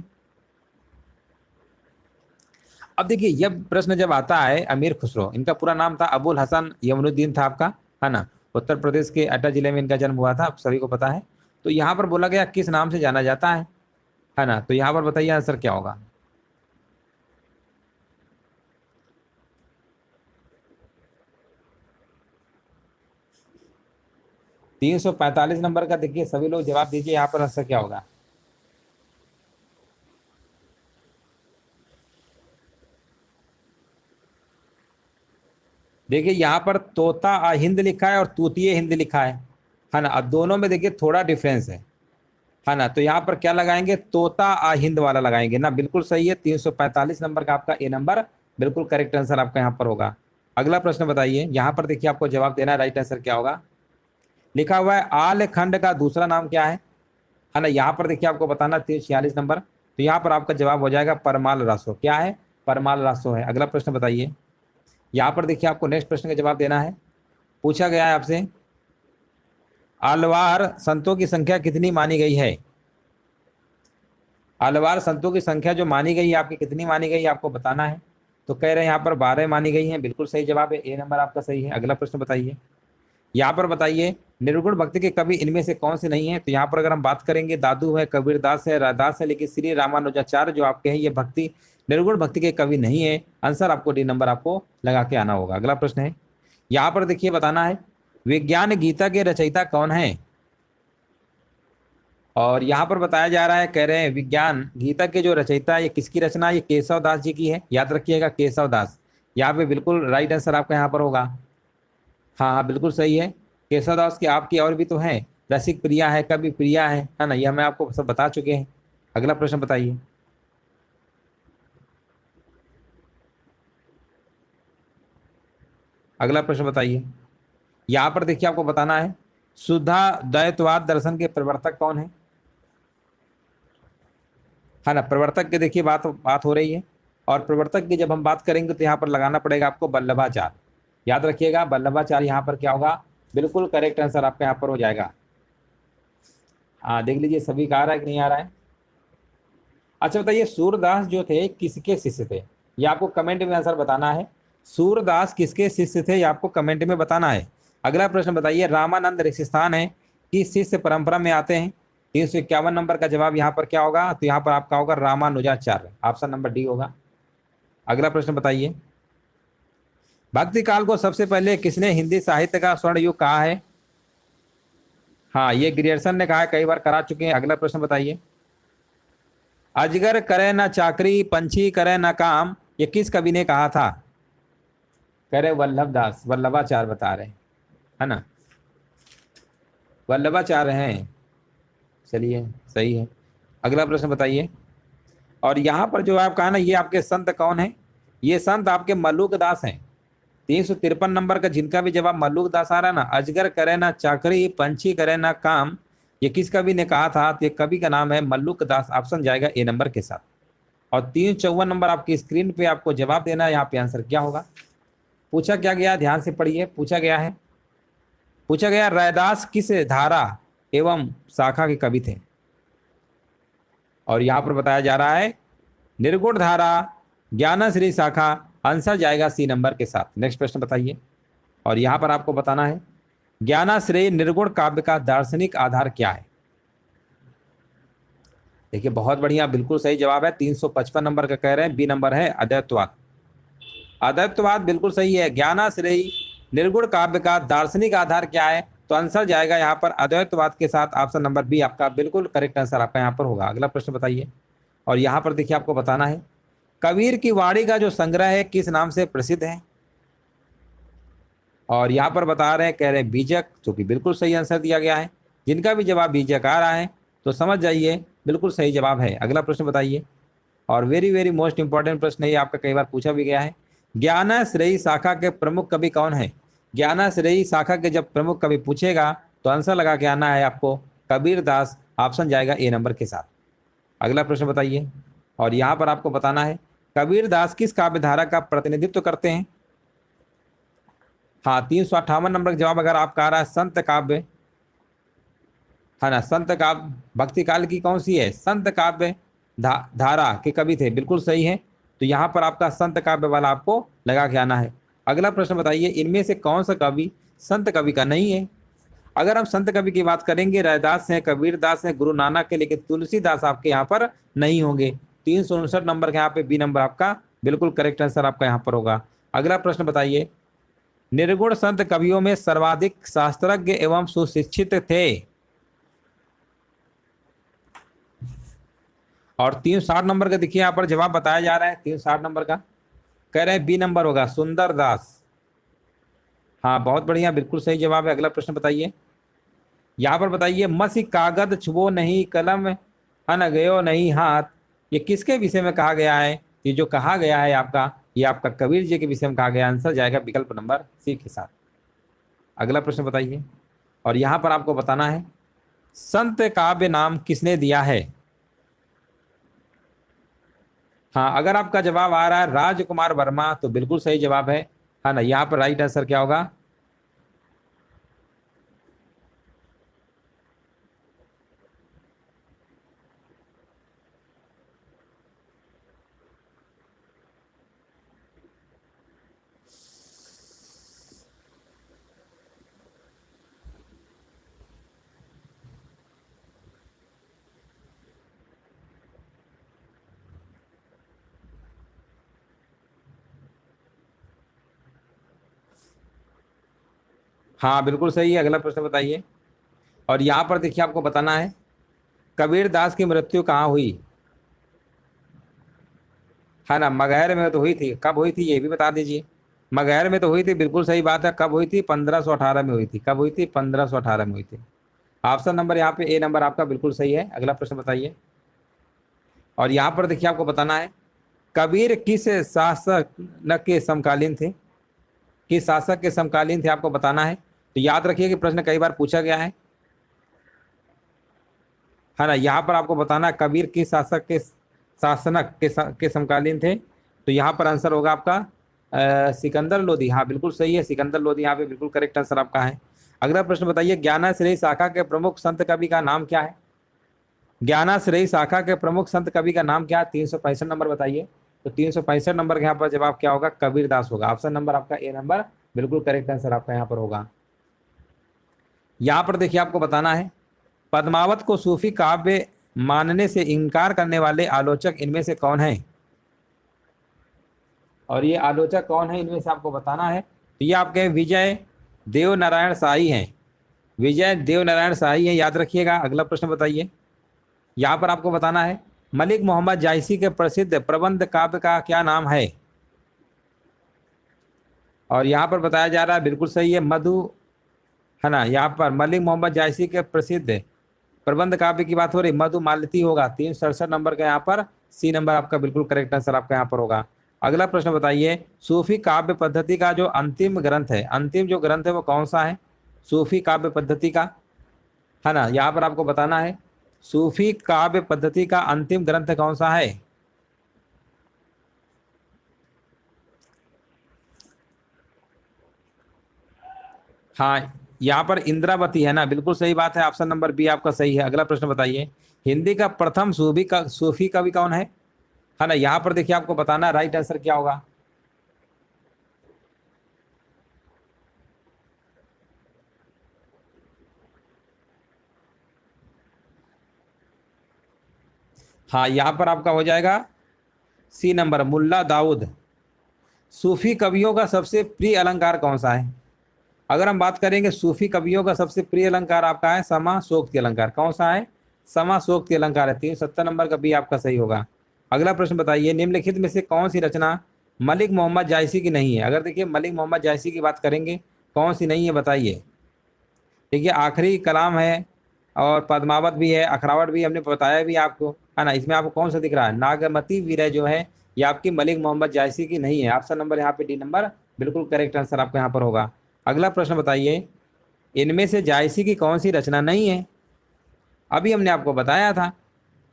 अब देखिए यह प्रश्न जब आता है, अमीर खुसरो, इनका पूरा नाम था अबुल हसन यमनुद्दीन था आपका, है ना। उत्तर प्रदेश के एटा जिले में इनका जन्म हुआ था, आप सभी को पता है। तो यहाँ पर बोला गया किस नाम से जाना जाता है ना। तो यहाँ पर बताइए आंसर क्या होगा? तीन 345 नंबर का देखिए सभी लोग जवाब दीजिए, यहाँ पर आंसर क्या होगा? देखिए यहाँ पर तोता हिंद लिखा है और तूतीय हिंद लिखा है ना। अब दोनों में देखिए थोड़ा डिफरेंस है ना। तो यहाँ पर क्या लगाएंगे? तोता हिंद वाला लगाएंगे ना, बिल्कुल सही है। 345 नंबर का आपका ए नंबर बिल्कुल करेक्ट आंसर आपका यहाँ पर होगा। अगला प्रश्न बताइए, यहाँ पर देखिए आपको जवाब देना है, राइट आंसर क्या होगा? लिखा हुआ है आल खंड का दूसरा नाम क्या है ना। यहाँ पर देखिए आपको बताना 346 नंबर। तो यहाँ पर आपका जवाब हो जाएगा परमाल रासो। क्या है? परमाल रासो है। अगला प्रश्न बताइए, यहाँ पर देखिए आपको नेक्स्ट प्रश्न का जवाब देना है। पूछा गया है आपसे आलवार संतों की संख्या कितनी मानी गई है? आलवार संतों की संख्या जो मानी गई है आपकी, कितनी मानी गई है आपको बताना है। तो कह रहे हैं यहाँ पर 12 मानी गई है, बिल्कुल सही जवाब है, ए नंबर आपका सही है। अगला प्रश्न बताइए, यहाँ पर बताइए निर्गुण भक्ति के कवि इनमें से कौन से नहीं है? तो यहाँ पर अगर हम बात करेंगे दादू है, कबीरदास है, राधास है, लेकिन श्री रामानुजाचार्य जो आपके हैं ये भक्ति निर्गुण भक्ति के कवि नहीं है। आंसर आपको डी नंबर आपको लगा के आना होगा। अगला प्रश्न है, यहाँ पर देखिए बताना है विज्ञान गीता के रचयिता कौन है? और यहाँ पर बताया जा रहा है, कह रहे हैं विज्ञान गीता के जो रचयिता ये किसकी रचना? ये केशव दास जी की है, याद रखिएगा केशव दास। यहाँ पे बिल्कुल राइट आंसर आपका यहाँ पर होगा। हाँ बिल्कुल सही है, केशव दास की आपकी और भी तो हैं, रसिक प्रिया है, कवि प्रिया है ना, यह मैं आपको सब बता चुके हैं। अगला प्रश्न बताइए, अगला प्रश्न बताइए, यहाँ पर देखिए आपको बताना है शुद्धा द्वैतवाद दर्शन के प्रवर्तक कौन है ना। प्रवर्तक की देखिए बात हो रही है, और प्रवर्तक की जब हम बात करेंगे तो यहाँ पर लगाना पड़ेगा आपको वल्लभाचार्य। याद रखिएगा वल्लभाचार्य यहाँ पर क्या होगा? बिल्कुल करेक्ट आंसर आपका यहाँ पर हो जाएगा। हाँ देख लीजिए सभी का आ रहा है कि नहीं आ रहा है? अच्छा बताइए सूरदास जो थे किसके शिष्य थे? ये आपको कमेंट में आंसर बताना है। सूरदास किसके शिष्य थे ये आपको कमेंट में बताना है। अगला प्रश्न बताइए, रामानंद ऋषि स्थान है किस शिष्य परंपरा में आते हैं? 351 नंबर का जवाब यहाँ पर क्या होगा? तो यहाँ पर आपका होगा रामानुजाचार्य, ऑप्शन नंबर डी होगा। अगला प्रश्न बताइए, भक्ति काल को सबसे पहले किसने हिंदी साहित्य का स्वर्ण युग कहा है? हाँ ये ग्रियर्सन ने कहा है, कई बार करा चुके हैं। अगला प्रश्न बताइए, अजगर करे न चाकरी पंछी करे न काम ये किस कवि ने कहा था? कह रहे वल्लभ दास, वल्लभाचार्य बता रहे हैं, है ना, वल्लभाचार्य हैं। चलिए सही है। अगला प्रश्न बताइए। और यहाँ पर जो आप कहा ना, ये आपके संत कौन है? ये संत आपके मल्लुक दास हैं। 353 नंबर का जिनका भी जवाब मल्लुक दास आ रहा है ना, अजगर करे ना चाकरी, पंछी करे ना काम, ये किस कवि ने कहा था? तो ये कवि का नाम है मल्लुक दास। ऑप्शन जाएगा ए नंबर के साथ। और 354 नंबर आपकी स्क्रीन पे आपको जवाब देना है, यहाँ पे आंसर क्या होगा। पूछा क्या गया, ध्यान से पढ़िए। पूछा गया है, पूछा गया रैदास किस धारा एवं शाखा के कवि थे? और यहाँ पर बताया जा रहा है निर्गुण धारा, ज्ञानश्री शाखा। आंसर जाएगा सी नंबर के साथ। नेक्स्ट प्रश्न बताइए। और यहाँ पर आपको बताना है ज्ञानाश्रय निर्गुण काव्य का दार्शनिक आधार क्या है? देखिए बहुत बढ़िया, बिल्कुल सही जवाब है। 355 नंबर का कह रहे हैं, बी नंबर है अद्वैतवाद। अद्वैतवाद बिल्कुल सही है। ज्ञानाश्रय निर्गुण काव्य का दार्शनिक आधार क्या है? तो आंसर जाएगा यहाँ पर अद्वैतवाद के साथ। ऑप्शन नंबर बी आपका बिल्कुल करेक्ट आंसर आपका यहाँ पर होगा। अगला प्रश्न बताइए। और यहाँ पर देखिए आपको बताना है कबीर की वाणी का जो संग्रह है किस नाम से प्रसिद्ध है? और यहाँ पर बता रहे हैं, कह रहे हैं बीजक, जो कि बिल्कुल सही आंसर दिया गया है। जिनका भी जवाब बीजक आ रहा है तो समझ जाइए बिल्कुल सही जवाब है। अगला प्रश्न बताइए। और वेरी वेरी मोस्ट इंपॉर्टेंट प्रश्न है ये, आपका कई बार पूछा भी गया है। ज्ञानाश्रयी शाखा के प्रमुख कवि कौन है? ज्ञानाश्रयी शाखा के जब प्रमुख कवि पूछेगा तो आंसर लगा के आना है आपको कबीर दास। ऑप्शन जाएगा ए नंबर के साथ। अगला प्रश्न बताइए। और यहाँ पर आपको बताना है कबीर दास किस काव्य धारा का प्रतिनिधित्व करते हैं? हाँ, 358 नंबर का जवाब अगर आपका आ रहा है संत काव्य, है ना, संत काव्य भक्ति काल की कौन सी है? संत काव्य धारा के कवि थे, बिल्कुल सही है। तो यहाँ पर आपका संत काव्य वाला आपको लगा के आना है। अगला प्रश्न बताइए इनमें से कौन सा कवि संत कवि का नहीं है? अगर हम संत कवि की बात करेंगे रैदास हैं, कबीर दास हैं, गुरु नानक के, लेकिन तुलसीदास आपके यहाँ पर नहीं होंगे। 359 नंबर के यहाँ पे बी नंबर आपका बिल्कुल करेक्ट आंसर आपका यहाँ पर होगा। अगला प्रश्न बताइए निर्गुण संत कवियों में सर्वाधिक शास्त्रज्ञ एवं सुशिक्षित थे? और 360 नंबर का देखिए यहाँ पर जवाब बताया जा रहा है। 360 नंबर का कह रहे हैं बी नंबर होगा सुंदर दास। हाँ बहुत बढ़िया, बिल्कुल सही जवाब है। अगला प्रश्न बताइए। यहाँ पर बताइए मसी कागद छुबो नहीं कलम अन गयो नहीं हाथ, ये किसके विषय में कहा गया है? ये जो कहा गया है आपका, ये आपका कबीर जी के विषय में कहा गया। आंसर जाएगा विकल्प नंबर सी के साथ। अगला प्रश्न बताइए। और यहाँ पर आपको बताना है संत काव्य नाम किसने दिया है? हाँ, अगर आपका जवाब आ रहा है राजकुमार वर्मा तो बिल्कुल सही जवाब है ना। यहाँ पर राइट आंसर क्या होगा? हाँ बिल्कुल सही है। अगला प्रश्न बताइए। और यहाँ पर देखिए आपको बताना है कबीर दास की मृत्यु कहाँ हुई? है ना, मगहर में तो हुई थी। कब हुई थी ये भी बता दीजिए। मगहर में तो हुई थी, बिल्कुल सही बात है। कब हुई थी? 1518 में हुई थी। कब हुई थी? 1518 में हुई थी। ऑप्शन नंबर यहाँ पे ए नंबर आपका बिल्कुल सही है। अगला प्रश्न बताइए। और यहाँ पर देखिए आपको बताना है कबीर किस शासक के समकालीन थे? किस शासक के समकालीन थे आपको बताना है। तो याद रखिए कि प्रश्न कई बार पूछा गया है ना। यहाँ पर आपको बताना है कबीर किस शासक के शासनक के समकालीन थे। तो यहाँ पर आंसर होगा आपका सिकंदर लोदी। हाँ बिल्कुल सही है, सिकंदर लोदी यहाँ पे बिल्कुल करेक्ट आंसर आपका है। अगला प्रश्न बताइए ज्ञानाश्रयी शाखा के प्रमुख संत कवि का नाम क्या है? ज्ञानाश्रयी शाखा के प्रमुख संत कवि का नाम क्या है? 365 नंबर बताइए। तो 365 नंबर के यहाँ पर जवाब क्या होगा? कबीर दास होगा। ऑप्शन नंबर आपका ए नंबर बिल्कुल करेक्ट आंसर आपका यहाँ पर होगा। यहाँ पर देखिए आपको बताना है पद्मावत को सूफी काव्य मानने से इनकार करने वाले आलोचक इनमें से कौन है? और ये आलोचक कौन है इनमें से आपको बताना है। तो ये आपके विजय देव नारायण शाही हैं। विजय देव नारायण शाही हैं, याद रखिएगा। अगला प्रश्न बताइए। यहाँ पर आपको बताना है मलिक मोहम्मद जायसी के प्रसिद्ध प्रबंध काव्य का क्या नाम है? और यहाँ पर बताया जा रहा है बिल्कुल सही है मधु, है ना। यहाँ पर मलिक मोहम्मद जायसी के प्रसिद्ध प्रबंध काव्य की बात हो रही, मधु मालती होगा। 367 नंबर का यहाँ पर सी नंबर आपका बिल्कुल करेक्ट आंसर आपका यहाँ पर होगा। अगला प्रश्न बताइए, सूफी काव्य पद्धति का जो अंतिम ग्रंथ है, अंतिम जो ग्रंथ है वो कौन सा है सूफी काव्य पद्धति का, है ना। यहाँ पर आपको बताना है सूफी काव्य पद्धति का अंतिम ग्रंथ कौन सा है। हाँ, यहाँ पर इंद्रावती है ना, बिल्कुल सही बात है, ऑप्शन नंबर बी आपका सही है। अगला प्रश्न बताइए, हिंदी का प्रथम सूफी कवि कौन है ना। यहाँ पर देखिए आपको बताना राइट आंसर क्या होगा। हाँ, यहाँ पर आपका हो जाएगा सी नंबर मुल्ला दाऊद। सूफी कवियों का सबसे प्रिय अलंकार कौन सा है। अगर हम बात करेंगे सूफी कवियों का सबसे प्रिय अलंकार आपका है समा सोक्ति अलंकार। कौन सा है, समा सोक्ति अलंकार है। 370 नंबर का बी आपका सही होगा। अगला प्रश्न बताइए, निम्नलिखित में से कौन सी रचना मलिक मोहम्मद जायसी की नहीं है। अगर देखिए मलिक मोहम्मद जायसी की बात करेंगे, कौन सी नहीं है बताइए। देखिए आखिरी कलाम है और पद्मावत भी है, अखरावट भी हमने बताया भी आपको, है ना। इसमें आपको कौन सा दिख रहा है, नागमती वीरय जो है ये आपकी मलिक मोहम्मद जायसी की नहीं है। ऑप्शन नंबर यहाँ पे डी नंबर बिल्कुल करेक्ट आंसर आपका यहाँ पर होगा। अगला प्रश्न बताइए, इनमें से जायसी की कौन सी रचना नहीं है। अभी हमने आपको बताया था,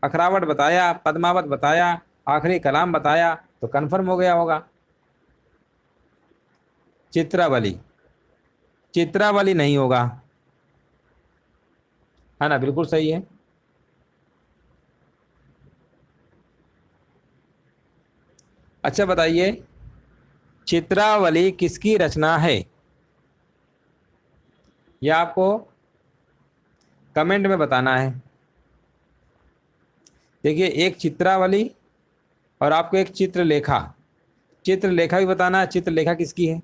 अखरावट बताया, पद्मावत बताया, आखिरी कलाम बताया, तो कन्फर्म हो गया होगा। चित्रावली, चित्रावली नहीं होगा, है ना, बिल्कुल सही है। अच्छा बताइए, चित्रावली किसकी रचना है, यह आपको कमेंट में बताना है। देखिए एक चित्रावली और आपको एक चित्रलेखा, चित्रलेखा भी बताना है, चित्रलेखा किसकी है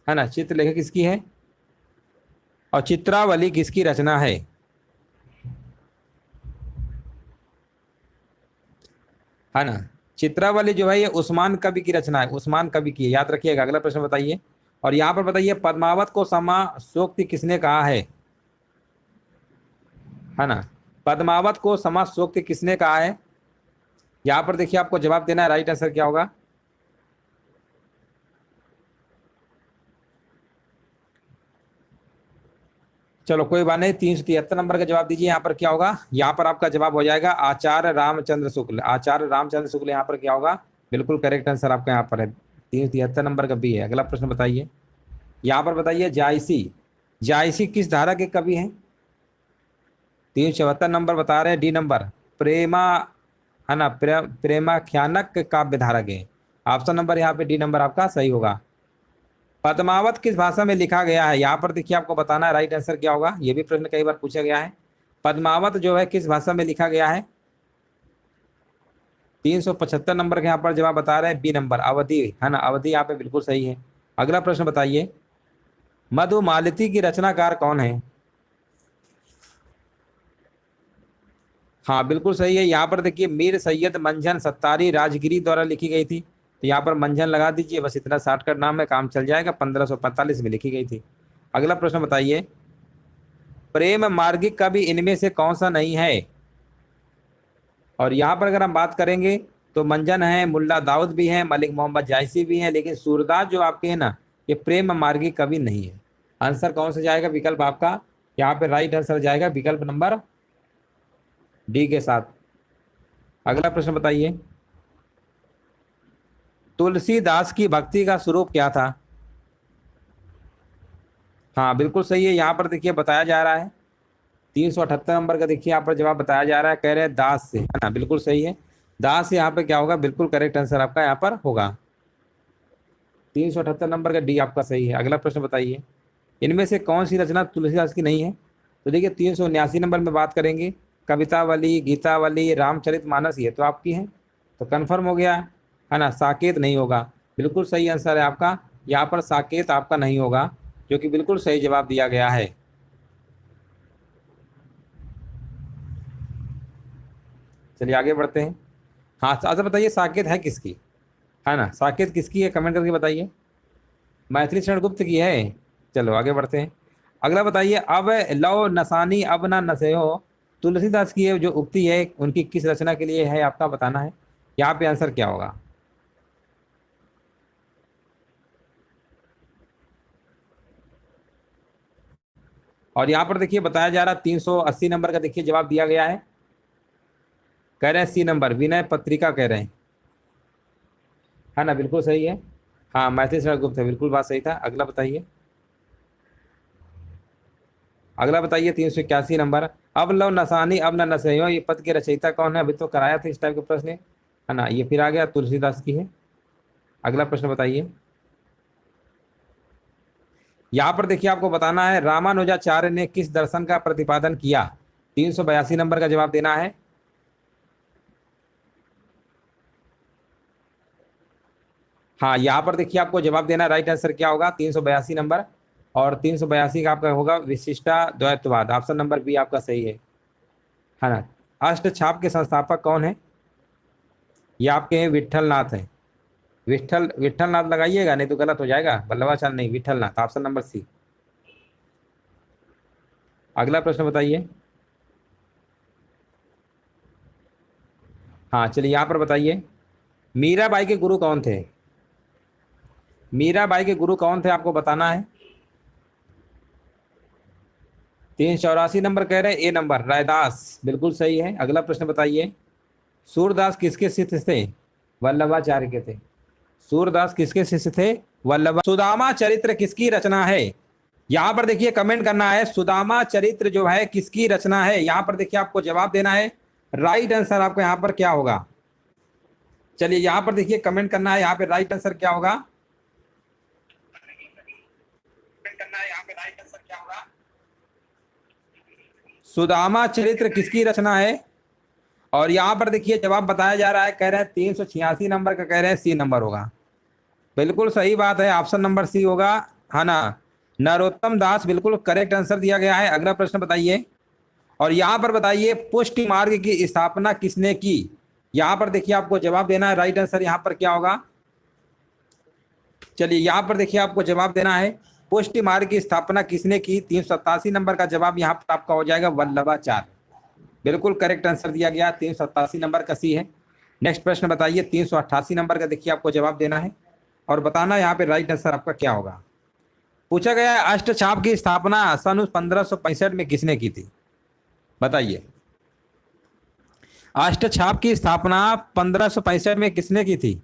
ना, चित्रलेखा किसकी है और चित्रावली किसकी रचना है ना। चित्रावली जो है ये उस्मान कवि की रचना है, उस्मान कवि की है, याद रखिएगा। अगला प्रश्न बताइए, और यहाँ पर बताइए पद्मावत को समा सोक्ति किसने कहा है ना। पद्मावत को समा सोक्ति किसने कहा है, यहाँ पर देखिए आपको जवाब देना है, राइट आंसर क्या होगा। चलो कोई बात नहीं, 373 नंबर का जवाब दीजिए। यहाँ पर क्या होगा, यहाँ पर आपका जवाब हो जाएगा आचार्य रामचंद्र शुक्ल। आचार्य रामचंद्र शुक्ल यहाँ पर क्या होगा, बिल्कुल करेक्ट आंसर आपका यहाँ पर है। 373 नंबर का बी है। अगला प्रश्न बताइए, यहाँ पर बताइए जायसी, जायसी किस धारा के कवि हैं। 374 नंबर बता रहे हैं डी नंबर, प्रेमा, है ना, प्रेमाख्यानक काव्य धारा के। ऑप्शन नंबर यहाँ पे डी नंबर आपका सही होगा। पद्मावत किस भाषा में लिखा गया है, यहाँ पर देखिए आपको बताना है राइट आंसर क्या होगा। ये भी प्रश्न कई बार पूछा गया है, पद्मावत जो है किस भाषा में लिखा गया है। 375 नंबर के यहाँ पर जवाब बता रहे हैं बी नंबर अवधि, है ना, अवधि यहाँ पे बिल्कुल सही है। अगला प्रश्न बताइए, मधुमालती की रचनाकार कौन है। हाँ बिल्कुल सही है। यहाँ पर देखिए मीर सैयद मंझन सत्तारी राजगिरी द्वारा लिखी गई थी, तो यहाँ पर मंझन लगा दीजिए, बस इतना शॉर्टकट नाम है, काम चल जाएगा। 1545 में लिखी गई थी। अगला प्रश्न बताइए, प्रेम मार्गिक का भी इनमें से कौन सा नहीं है। और यहाँ पर अगर हम बात करेंगे तो मंझन है, मुल्ला दाऊद भी है, मलिक मोहम्मद जायसी भी है, लेकिन सूरदास जो आपके हैं ना, ये प्रेम मार्गिक कवि नहीं है। आंसर कौन सा जाएगा, विकल्प आपका यहाँ पे राइट आंसर जाएगा विकल्प नंबर डी के साथ। अगला प्रश्न बताइए, तुलसीदास की भक्ति का स्वरूप क्या था। हाँ बिल्कुल सही है। यहाँ पर देखिए बताया जा रहा है 378 नंबर का, देखिए यहाँ पर जवाब बताया जा रहा है, कह रहे हैं दास से, है ना, बिल्कुल सही है। दास से यहाँ पे क्या होगा, बिल्कुल करेक्ट आंसर आपका यहाँ पर होगा। 378 नंबर का डी आपका सही है। अगला प्रश्न बताइए, इनमें से कौन सी रचना तुलसीदास की नहीं है। तो देखिए 379 नंबर में बात करेंगे, कवितावली, गीतावली, रामचरितमानस, ये तो आपकी है, तो कन्फर्म हो गया, है ना। साकेत नहीं होगा, बिल्कुल सही आंसर है आपका यहाँ पर, साकेत आपका नहीं होगा, जो कि बिल्कुल सही जवाब दिया गया है। चलिए आगे बढ़ते हैं। हाँ अच्छा बताइए, साकेत है किसकी, है ना, साकेत किसकी है, कमेंट करके बताइए। मैथिली शरण गुप्त की है। चलो आगे बढ़ते हैं। अगला बताइए, अब लो नसानी अब ना नसे हो, तुलसीदास की ये जो उक्ति है उनकी किस रचना के लिए है आपका बताना है। यहाँ पे आंसर क्या होगा। और यहाँ पर देखिए बताया जा रहा 380 नंबर का देखिए जवाब दिया गया है। कह रहे हैं सी नंबर, विनय पत्रिका कह रहे हैं, है ना, बिल्कुल सही है। हाँ मैथिली शरण गुप्त है, बिल्कुल बात सही था। अगला बताइए। अगला बताइए 381 नंबर, अब लो नसानी अब न नसैयो, ये पद के रचयिता कौन है। अभी तो कराया था इस टाइप के प्रश्न, है ना, ये फिर आ गया, तुलसीदास की है। अगला प्रश्न बताइए। यहाँ पर देखिए आपको बताना है रामानुजाचार्य ने किस दर्शन का प्रतिपादन किया। 382 नंबर का जवाब देना है। हाँ यहाँ पर देखिए आपको जवाब देना, राइट आंसर क्या होगा 382 नंबर। और 382 का आपका होगा विशिष्टा द्वैतवाद, ऑप्शन नंबर बी आपका सही है ना। अष्ट छाप के संस्थापक कौन है। ये आपके हैं विठल नाथ है। विठल विठल नाथ लगाइएगा, नहीं तो गलत हो जाएगा, वल्लभाचार्य नहीं, विठल नाथ, ऑप्शन नंबर सी। अगला प्रश्न बताइए। हाँ चलिए यहाँ पर बताइए, मीराबाई के गुरु कौन थे। मीराबाई के गुरु कौन थे आपको बताना है। 384 नंबर कह रहे हैं ए नंबर, रायदास, बिल्कुल सही है। अगला प्रश्न बताइए, सूरदास किसके शिष्य थे। वल्लभाचार्य के थे। सूरदास किसके शिष्य थे। वल्लभ। सुदामा चरित्र किसकी रचना है। यहां पर देखिए कमेंट करना है, सुदामा चरित्र जो है किसकी रचना है। यहां पर देखिए आपको जवाब देना है, राइट आंसर आपका यहां पर क्या होगा। चलिए यहां पर देखिए कमेंट करना है, यहां पे राइट आंसर क्या होगा। सुदामा चरित्र किसकी रचना है। और यहां पर देखिए जवाब बताया जा रहा है, कह रहे हैं 386 नंबर का कह रहे हैं सी नंबर होगा। बिल्कुल सही बात है, ऑप्शन नंबर सी होगा, है ना, नरोत्तम दास, बिल्कुल करेक्ट आंसर दिया गया है। अगला प्रश्न बताइए। और यहां पर बताइए पुष्टि मार्ग की स्थापना किसने की। यहां पर देखिए आपको जवाब देना है, राइट आंसर यहां पर क्या होगा। चलिए यहां पर देखिए आपको जवाब देना है, पुष्टि मार्ग की स्थापना किसने की। 387 नंबर का जवाब यहां पर आपका हो जाएगा वल्लभाचार्य, बिल्कुल करेक्ट आंसर दिया गया, 387 नंबर का सी है। नेक्स्ट प्रश्न बताइए, 388 नंबर का देखिए आपको जवाब देना है और बताना यहाँ पे राइट आंसर आपका क्या होगा। पूछा गया है अष्टछाप की स्थापना सन 1565 में किसने की थी, बताइए। अष्टछाप की स्थापना 1565 में किसने की थी।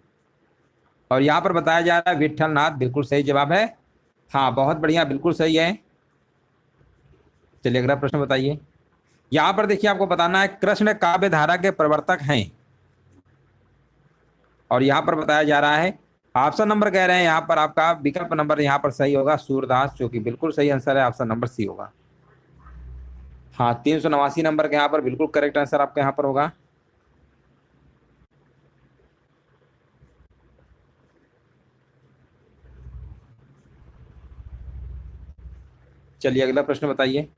और यहाँ पर बताया जा रहा है विठल नाथ, बिल्कुल सही जवाब है। हाँ बहुत बढ़िया, बिल्कुल सही है। चलिए अगला प्रश्न बताइए। यहाँ पर देखिए आपको बताना है कृष्ण काव्य धारा के प्रवर्तक हैं। और यहाँ पर बताया जा रहा है, ऑप्शन नंबर कह रहे हैं यहाँ पर आपका विकल्प नंबर यहाँ पर सही होगा सूरदास, जो कि बिल्कुल सही आंसर है, ऑप्शन नंबर सी होगा। हाँ 389 नंबर के यहाँ पर बिल्कुल करेक्ट आंसर आपका यहाँ पर होगा। चलिए अगला प्रश्न बताइए।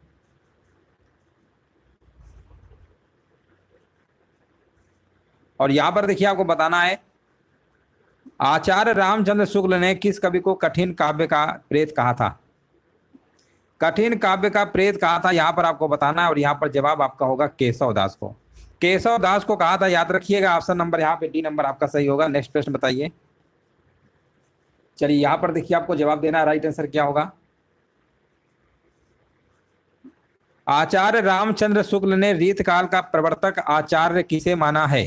और यहाँ पर देखिए आपको बताना है, आचार्य रामचंद्र शुक्ल ने किस कवि को कठिन काव्य का प्रेत कहा था। कठिन काव्य का प्रेत कहा था, यहाँ पर आपको बताना है। और यहाँ पर जवाब आपका होगा केशव दास को। केशव दास को कहा था, याद रखिएगा, ऑप्शन नंबर यहाँ पे डी नंबर आपका सही होगा। नेक्स्ट प्रश्न बताइए। चलिए यहाँ पर देखिए आपको जवाब देना है, राइट आंसर क्या होगा। आचार्य रामचंद्र शुक्ल ने रीतकाल का प्रवर्तक आचार्य किसे माना है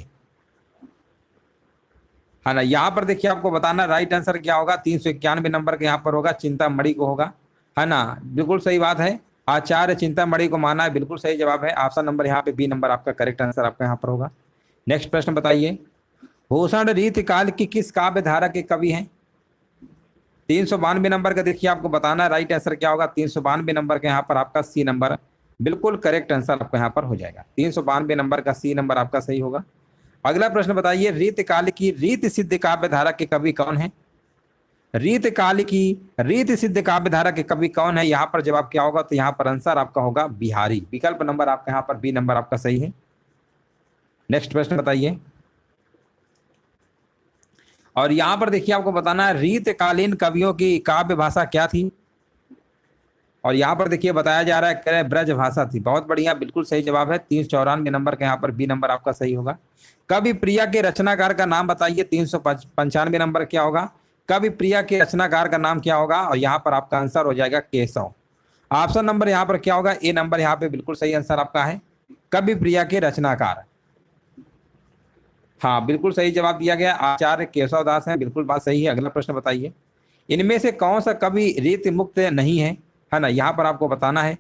ना। यहाँ पर देखिए आपको बताना राइट आंसर क्या होगा, 391 नंबर के यहाँ पर होगा चिंतामणि को होगा, है ना, बिल्कुल सही बात है। आचार्य चिंतामणि को माना है, बिल्कुल सही जवाब है, ऑप्शन नंबर यहाँ पे बी नंबर आपका करेक्ट आंसर आपका यहाँ पर होगा। नेक्स्ट प्रश्न बताइए, भूषण रीतिकाल की किस काव्य धारा के कवि हैं। 392 नंबर का देखिए आपको बताना है, राइट आंसर क्या होगा। 392 नंबर के यहाँ पर आपका सी नंबर, बिल्कुल करेक्ट आंसर आपका यहाँ पर हो जाएगा। 392 नंबर का सी नंबर आपका सही होगा। अगला प्रश्न बताइए, रीतकाल की रीत सिद्ध काव्य धारा के कवि कौन है। रीतकाल की रीत सिद्ध काव्य धारा के कवि कौन है, यहाँ पर जवाब क्या होगा। तो यहाँ पर आंसर आपका होगा बिहारी, विकल्प नंबर आपका यहाँ पर बी नंबर आपका सही है। नेक्स्ट प्रश्न बताइए। और यहाँ पर देखिए आपको बताना है रीतकालीन कवियों की काव्य भाषा क्या थी। और यहाँ पर देखिए बताया जा रहा है कह रहे ब्रज भाषा थी। बहुत बढ़िया, बिल्कुल सही जवाब है। 394 नंबर का यहाँ पर बी नंबर आपका सही होगा। कवि प्रिया के रचनाकार का नाम बताइए। 395 नंबर क्या होगा? कवि प्रिया के रचनाकार का नाम क्या होगा? और यहाँ पर आपका आंसर हो जाएगा केशव। ऑप्शन नंबर यहाँ पर क्या होगा? ए नंबर यहाँ पे बिल्कुल सही आंसर आपका है, कवि प्रिया के रचनाकार। हाँ बिल्कुल सही जवाब दिया गया, आचार्य केशव दास हैं। बिल्कुल बात सही है। अगला प्रश्न बताइए, इनमें से कौन सा कवि रीति मुक्त नहीं है ना? यहाँ पर आपको बताना है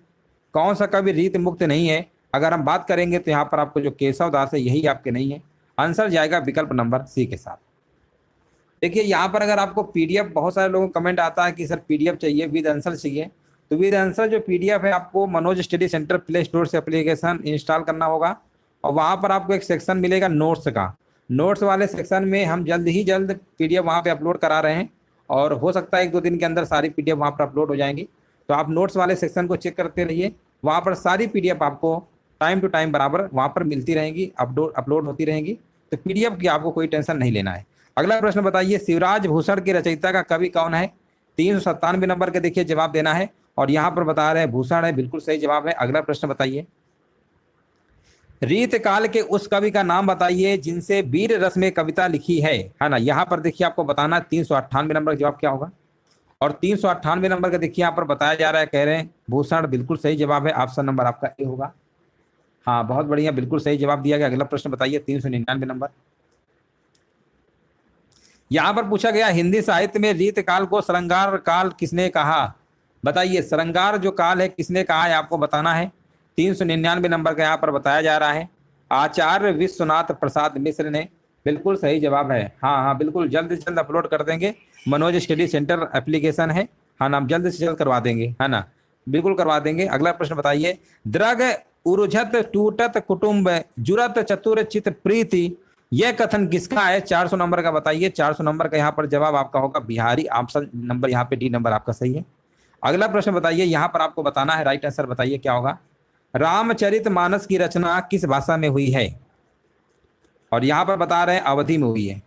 कौन सा कवि रीति मुक्त नहीं है। अगर हम बात करेंगे तो यहाँ पर आपको जो केशव दास है यही आपके नहीं है। आंसर जाएगा विकल्प नंबर सी के साथ। देखिए यहाँ पर अगर आपको पीडीएफ, बहुत सारे लोगों को कमेंट आता है कि सर पीडीएफ चाहिए, विद आंसर चाहिए, तो विद आंसर जो पीडीएफ है आपको Manoj study centre play store से एप्लीकेशन इंस्टॉल करना होगा और वहाँ पर आपको एक सेक्शन मिलेगा नोट्स का। नोट्स वाले सेक्शन में हम जल्द ही जल्द पीडीएफ वहाँ पे अपलोड करा रहे हैं और हो सकता है 1-2 दिन के अंदर सारी पीडीएफ वहाँ पर अपलोड हो जाएंगी। तो आप नोट्स वाले सेक्शन को चेक करते रहिए, वहाँ पर सारी पीडीएफ आपको टाइम टू टाइम बराबर वहाँ पर मिलती रहेंगी, अपलोड होती रहेंगी। तो पीडीएफ की आपको कोई टेंशन नहीं लेना है। अगला प्रश्न बताइए, शिवराज भूषण के रचयिता का कवि कौन है? 397 नंबर के देखिए जवाब देना है और यहाँ पर बता रहे हैं भूषण है। बिल्कुल सही जवाब है। अगला प्रश्न बताइए, रीत काल के उस कवि का नाम बताइए जिनसे वीर रस में कविता लिखी है ना? यहाँ पर देखिए आपको बताना 398 नंबर का जवाब क्या होगा। और 398 नंबर का देखिए यहाँ पर बताया जा रहा है, कह रहे हैं भूषण। बिल्कुल सही जवाब है, ऑप्शन नंबर आपका ए होगा। हाँ बहुत बढ़िया, बिल्कुल सही जवाब दिया गया। अगला प्रश्न बताइए 399 नंबर। यहाँ पर पूछा गया हिंदी साहित्य में रीत काल को श्रृंगार काल किसने कहा? बताइए श्रृंगार जो काल है किसने कहा है, आपको बताना है। 399 नंबर का यहाँ पर बताया जा रहा है आचार्य विश्वनाथ प्रसाद मिश्र ने। बिल्कुल सही जवाब है। हाँ बिल्कुल, जल्द से जल्द अपलोड कर देंगे। मनोज स्टडी सेंटर एप्लीकेशन है, हाँ ना, जल्द से जल्द करवा देंगे, है ना, बिल्कुल करवा देंगे। अगला प्रश्न बताइए, द्रग उरुझत टूटत कुटुंब जुरत चतुर चित प्रीति, यह कथन किसका है? 400 नंबर का बताइए। 400 नंबर का यहाँ पर जवाब आपका होगा बिहारी। ऑप्शन नंबर यहाँ पे डी नंबर आपका सही है। अगला प्रश्न बताइए, यहाँ पर आपको बताना है राइट आंसर बताइए क्या होगा। रामचरितमानस की रचना किस भाषा में हुई है? और यहाँ पर बता रहे हैं अवधि में हुई है।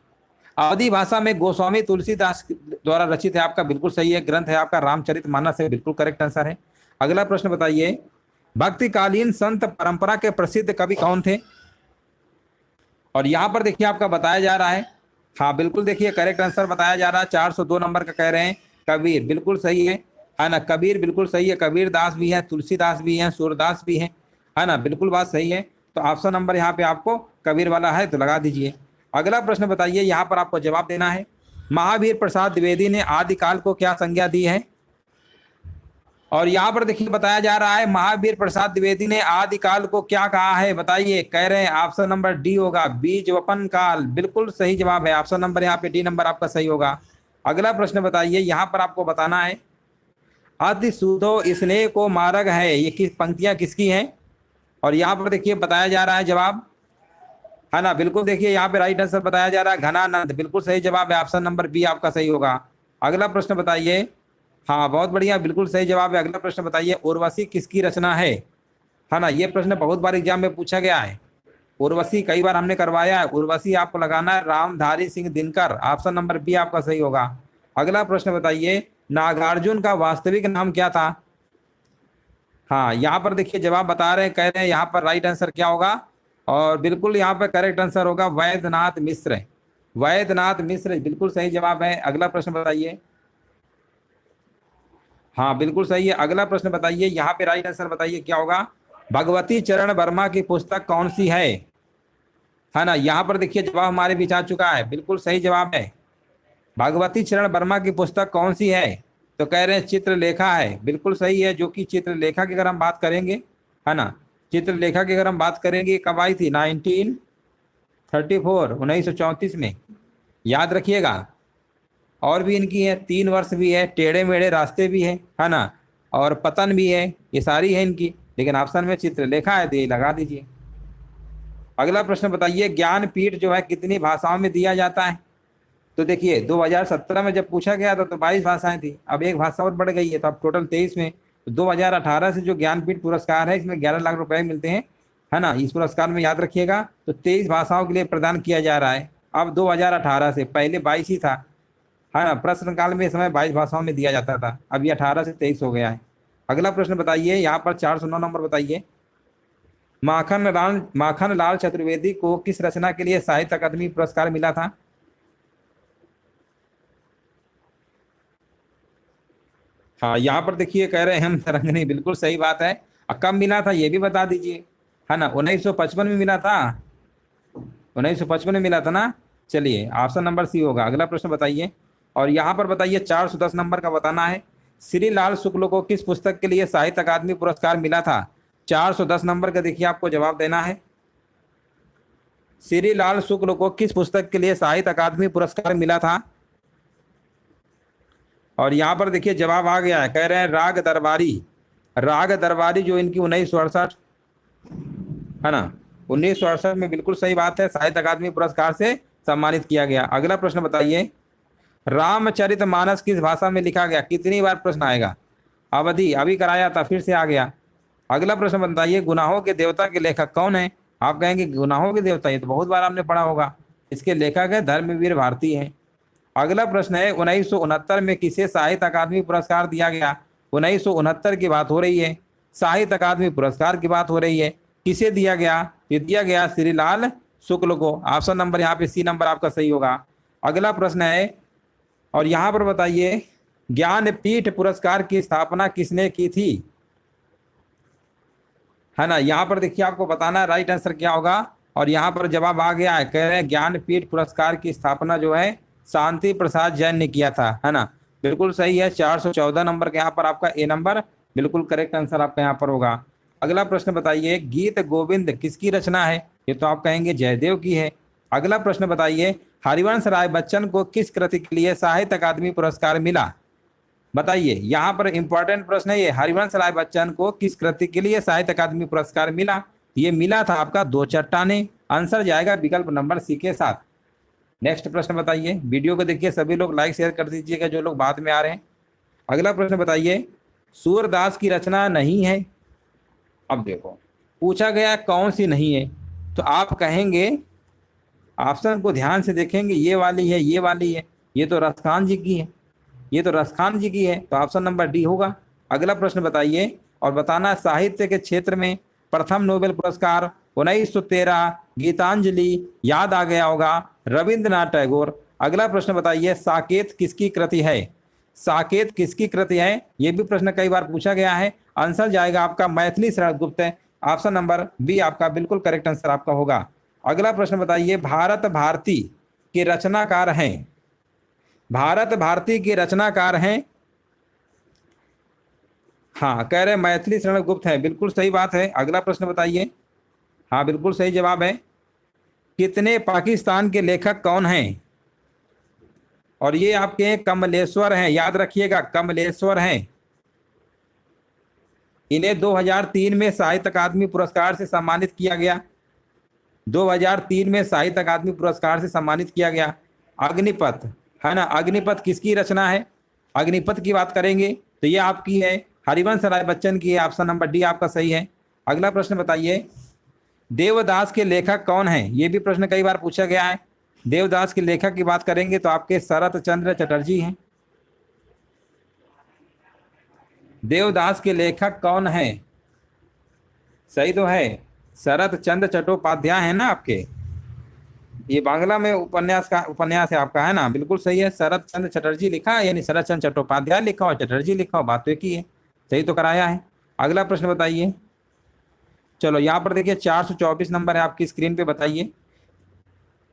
अवधि भाषा में गोस्वामी तुलसीदास द्वारा रचित है आपका। बिल्कुल सही है, ग्रंथ है आपका रामचरितमानस है। बिल्कुल करेक्ट आंसर है। अगला प्रश्न बताइए, भक्तिकालीन संत परंपरा के प्रसिद्ध कवि कौन थे? और यहाँ पर देखिए आपका बताया जा रहा है, हाँ बिल्कुल देखिए करेक्ट आंसर बताया जा रहा है। 402 नंबर का कह रहे हैं कबीर। बिल्कुल सही है ना, कबीर बिल्कुल सही है। कबीर दास भी है, तुलसीदास भी है, सूरदास भी है ना, बिल्कुल बात सही है। तो ऑप्शन नंबर यहाँ पे आपको कबीर वाला है तो लगा दीजिए। अगला प्रश्न बताइए, यहाँ पर आपको जवाब देना है महावीर प्रसाद द्विवेदी ने आदिकाल को क्या संज्ञा दी है? और यहाँ पर देखिए बताया जा रहा है महावीर प्रसाद द्विवेदी ने आदिकाल को क्या कहा है? बताइए, कह रहे हैं ऑप्शन नंबर डी होगा बीज वपन काल। बिल्कुल सही जवाब है। ऑप्शन नंबर यहाँ पे डी नंबर आपका सही होगा। अगला प्रश्न बताइए, यहाँ पर आपको बताना है अति सुधो स्नेह को मार्ग है, ये किस पंक्तियां किसकी हैं? और यहाँ पर देखिए बताया जा रहा है जवाब, है ना, बिल्कुल देखिए यहाँ पे राइट आंसर बताया जा रहा है घनानंद। बिल्कुल सही जवाब है, ऑप्शन नंबर बी आपका सही होगा। अगला प्रश्न बताइए, हाँ बहुत बढ़िया, बिल्कुल सही जवाब है। अगला प्रश्न बताइए, उर्वशी किसकी रचना है ना? ये प्रश्न बहुत बार एग्जाम में पूछा गया है। उर्वशी कई बार हमने करवाया है। उर्वशी आपको लगाना है Ramdhari Singh Dinkar. Option number B आपका सही होगा। अगला प्रश्न बताइए, नागार्जुन का वास्तविक नाम क्या था? हाँ यहाँ पर देखिए जवाब बता रहे हैं, कह रहे हैं यहाँ पर राइट आंसर क्या होगा? और बिल्कुल यहाँ पर करेक्ट आंसर होगा वैद्यनाथ मिश्र। वैद्यनाथ मिश्र बिल्कुल सही जवाब है। अगला प्रश्न बताइए, हाँ बिल्कुल सही है। अगला प्रश्न बताइए, यहाँ पे राइट आंसर बताइए क्या होगा? भगवती चरण वर्मा की पुस्तक कौन सी है ना? यहाँ पर देखिए जवाब हमारे बीच आ चुका है। बिल्कुल सही जवाब है, भगवती चरण वर्मा की पुस्तक कौन सी है? तो कह रहे हैं चित्रलेखा है। बिल्कुल सही है, जो कि चित्रलेखा की अगर हम बात करेंगे, है ना, चित्रलेखा की अगर हम बात करेंगे कब आई थी? 1934 में, याद रखिएगा। और भी इनकी है, 3 वर्ष भी है, टेढ़े मेढ़े रास्ते भी है ना, और पतन भी है, ये सारी है इनकी। लेकिन ऑप्शन में चित्रलेखा है तो ये लगा दीजिए। अगला प्रश्न बताइए, ज्ञानपीठ जो है कितनी भाषाओं में दिया जाता है? तो देखिए 2017 में जब पूछा गया था तो 22 भाषाएं थी, अब एक भाषा और बढ़ गई है तो अब टोटल 23 में। तो 2018 से जो ज्ञानपीठ पुरस्कार है इसमें 11 लाख रुपए मिलते हैं, है ना, इस पुरस्कार में याद रखिएगा। तो 23 भाषाओं के लिए प्रदान किया जा रहा है। अब 2018 से, पहले 22 ही था, है ना। प्रश्न काल में इस समय 22 भाषाओं में दिया जाता था, अब ये 18 से 23 हो गया है। अगला प्रश्न बताइए, यहाँ पर 409 नंबर बताइए। माखन लाल चतुर्वेदी को किस रचना के लिए साहित्य अकादमी पुरस्कार मिला था? हाँ, यहाँ पर देखिए कह रहे हैं हम तरंगनी, बिल्कुल सही बात है। कब मिला था ये भी बता दीजिए, है ना। 1955 में मिला था, 1955 में मिला था ना। चलिए, ऑप्शन नंबर सी होगा। अगला प्रश्न बताइए, और यहाँ पर बताइए 410 नंबर का बताना है। श्री लाल शुक्ल को किस पुस्तक के लिए साहित्य अकादमी पुरस्कार मिला था? 410 नंबर का देखिए आपको जवाब देना है। श्री लाल शुक्ल को किस पुस्तक के लिए साहित्य अकादमी पुरस्कार मिला था? और यहाँ पर देखिए जवाब आ गया है, कह रहे हैं राग दरबारी। राग दरबारी जो इनकी 1968, है ना, 1968 में, बिल्कुल सही बात है, साहित्य अकादमी पुरस्कार से सम्मानित किया गया। अगला प्रश्न बताइए, रामचरितमानस किस भाषा में लिखा गया? कितनी बार प्रश्न आएगा? अवधि, अभी कराया था, फिर से आ गया। अगला प्रश्न बताइए, गुनाहों के देवता के लेखक कौन है? आप कहेंगे गुनाहों के देवता, ये तो बहुत बार आपने पढ़ा होगा। इसके लेखक है धर्मवीर भारती हैं। अगला प्रश्न है, 1969 में किसे साहित्य अकादमी पुरस्कार दिया गया? 1969 की बात हो रही है, साहित्य अकादमी पुरस्कार की बात हो रही है, किसे दिया गया? ये दिया गया श्री लाल शुक्ल को। ऑप्शन नंबर यहाँ पे सी नंबर आपका सही होगा। अगला प्रश्न है, और यहाँ पर बताइए, ज्ञानपीठ पुरस्कार की स्थापना किसने की थी? है ना, यहाँ पर देखिए आपको बताना राइट आंसर क्या होगा, और यहाँ पर जवाब आ गया है, कह रहे हैं ज्ञानपीठ पुरस्कार की स्थापना जो है शांति प्रसाद जैन ने किया था, है ना। बिल्कुल सही है, 414 नंबर के यहाँ पर आपका ए नंबर बिल्कुल करेक्ट आंसर आपका यहाँ पर होगा। अगला प्रश्न बताइए, गीत गोविंद किसकी रचना है? ये तो आप कहेंगे जयदेव की है। अगला प्रश्न बताइए, हरिवंश राय बच्चन को किस कृति के लिए साहित्य अकादमी पुरस्कार मिला? बताइए, यहाँ पर इंपॉर्टेंट प्रश्न है ये, हरिवंश राय बच्चन को किस कृति के लिए साहित्य अकादमी पुरस्कार मिला? ये मिला था आपका दो चट्टाने। आंसर जाएगा विकल्प नंबर सी के साथ। नेक्स्ट प्रश्न बताइए, वीडियो को देखिए सभी लोग, लाइक शेयर कर दीजिएगा जो लोग बाद में आ रहे हैं। अगला प्रश्न बताइए, सूरदास की रचना नहीं है। अब देखो पूछा गया कौन सी नहीं है, तो आप कहेंगे, ऑप्शन को ध्यान से देखेंगे, ये वाली है, ये वाली है, ये तो रसखान जी की है, ये तो रसखान जी की है, तो ऑप्शन नंबर डी होगा। अगला प्रश्न बताइए, और बताना साहित्य के क्षेत्र में प्रथम नोबेल पुरस्कार 1913, गीतांजलि, याद आ गया होगा, रविंद्रनाथ टैगोर। अगला प्रश्न बताइए, साकेत किसकी कृति है? साकेत किसकी कृति है? ये भी प्रश्न कई बार पूछा गया है। आंसर जाएगा आपका मैथिली शरण गुप्त है। ऑप्शन नंबर बी आपका बिल्कुल करेक्ट आंसर आपका होगा। अगला प्रश्न बताइए, भारत भारती के रचनाकार हैं। भारत भारती के रचनाकार हैं, हाँ, कह रहे मैथिली शरण गुप्त है, बिल्कुल सही बात है। अगला प्रश्न बताइए, हाँ बिल्कुल सही जवाब है। कितने पाकिस्तान के लेखक कौन हैं? और ये आपके कमलेश्वर हैं, याद रखिएगा कमलेश्वर हैं। इन्हें 2003 में साहित्य अकादमी पुरस्कार से सम्मानित किया गया, 2003 में साहित्य अकादमी पुरस्कार से सम्मानित किया गया। अग्निपथ, है ना, अग्निपथ किसकी रचना है? अग्निपथ की बात करेंगे तो ये आपकी है, हरिवंश राय बच्चन की है। ऑप्शन नंबर डी आपका सही है। अगला प्रश्न बताइए, देवदास के लेखक कौन हैं? ये भी प्रश्न कई बार पूछा गया है। देवदास के लेखक की बात करेंगे तो आपके शरत चंद्र चटर्जी हैं। देवदास के लेखक कौन हैं? सही तो है, शरत चंद्र चट्टोपाध्याय है ना आपके। ये बांग्ला में उपन्यास है आपका, है ना, बिल्कुल सही है। शरत चंद्र चटर्जी लिखा है, यानी शरत चंद्र चट्टोपाध्याय लिखा और चटर्जी लिखा हो, बात तो एक ही है, सही तो कराया है। अगला प्रश्न बताइए, चलो यहाँ पर देखिए 424 नंबर है आपकी स्क्रीन पे, बताइए।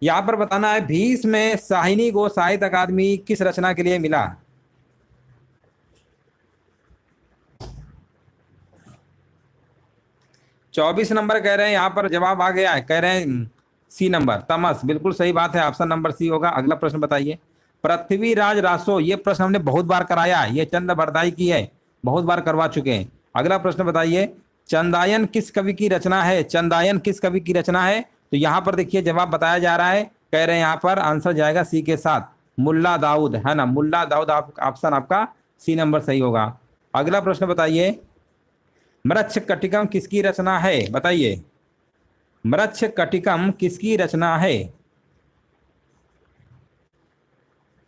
यहाँ पर बताना है, भीष्म में साहिनी को साहित्य अकादमी किस रचना के लिए मिला? चौबीस नंबर कह रहे हैं, यहाँ पर जवाब आ गया है, कह रहे हैं सी नंबर तमस, बिल्कुल सही बात है, ऑप्शन नंबर सी होगा। अगला प्रश्न बताइए, पृथ्वीराज रासो, ये प्रश्न हमने बहुत बार कराया है, ये चंद बरदाई की है, बहुत बार करवा चुके हैं। अगला प्रश्न बताइए, चंदायन किस कवि की रचना है? चंदायन किस कवि की रचना है? तो यहाँ पर देखिए जवाब बताया जा रहा है, कह रहे हैं यहाँ पर आंसर जाएगा सी के साथ, मुल्ला दाऊद, है ना, मुल्ला दाऊद। ऑप्शन आपका सी नंबर सही होगा। अगला प्रश्न बताइए, मृच्छकटिकम किसकी रचना है? बताइए, मृच्छकटिकम किसकी रचना है?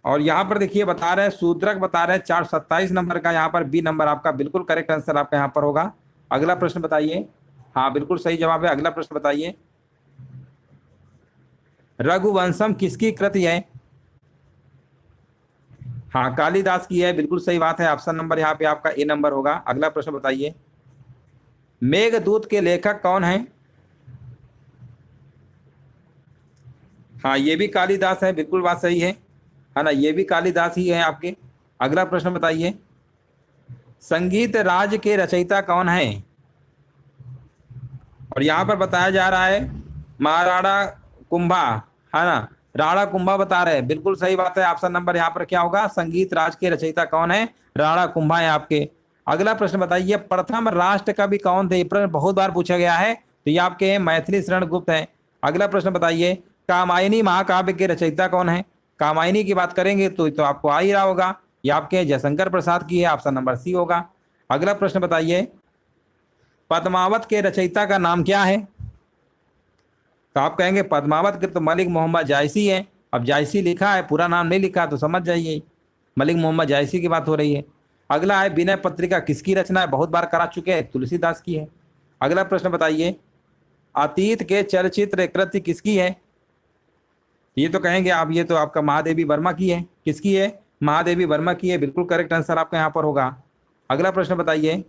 और यहाँ पर देखिए बता रहे हैं शूद्रक, बता रहे हैं 427 नंबर का, यहाँ पर बी नंबर आपका बिल्कुल करेक्ट आंसर आपका यहाँ पर होगा। अगला प्रश्न बताइए। हाँ बिल्कुल सही जवाब है। अगला प्रश्न बताइए। रघुवंशम किसकी कृति है? हाँ कालिदास की है, बिल्कुल सही बात है। ऑप्शन नंबर यहाँ पे आपका ए नंबर होगा। अगला प्रश्न बताइए। मेघदूत के लेखक कौन है? हाँ ये भी कालिदास है, बिल्कुल बात सही है ना, ये भी कालिदास ही है आपके। अगला प्रश्न बताइए। संगीत राज के रचयिता कौन है? और यहाँ पर बताया जा रहा है महाराणा कुंभा, है ना, राणा कुंभा बता रहे हैं, बिल्कुल सही बात है। ऑप्शन नंबर यहाँ पर क्या होगा? संगीत राज के रचयिता कौन है? राणा कुंभा है आपके। अगला प्रश्न बताइए। प्रथम राष्ट्र कवि कौन थे? ये प्रश्न बहुत बार पूछा गया है, तो ये आपके मैथिली शरण गुप्त है। अगला प्रश्न बताइए। कामायनी महाकाव्य के रचयिता कौन है? कामायनी की बात करेंगे तो आपको आ ही रहा होगा, ये आपके जयशंकर प्रसाद की है। ऑप्शन नंबर सी होगा। अगला प्रश्न बताइए। पद्मावत के रचयिता का नाम क्या है? तो आप कहेंगे पद्मावत के तो मलिक मोहम्मद जायसी है। अब जायसी लिखा है, पूरा नाम नहीं लिखा, तो समझ जाइए मलिक मोहम्मद जायसी की बात हो रही है। अगला है विनय पत्रिका किसकी रचना है? बहुत बार करा चुके हैं, तुलसीदास की है। अगला प्रश्न बताइए। अतीत के चलचित्र कृति किसकी है? ये तो कहेंगे आप ये तो आपका महादेवी वर्मा की है। किसकी है? महादेवी वर्मा की है, बिल्कुल करेक्ट आंसर आपका यहाँ पर होगा। अगला प्रश्न बताइए।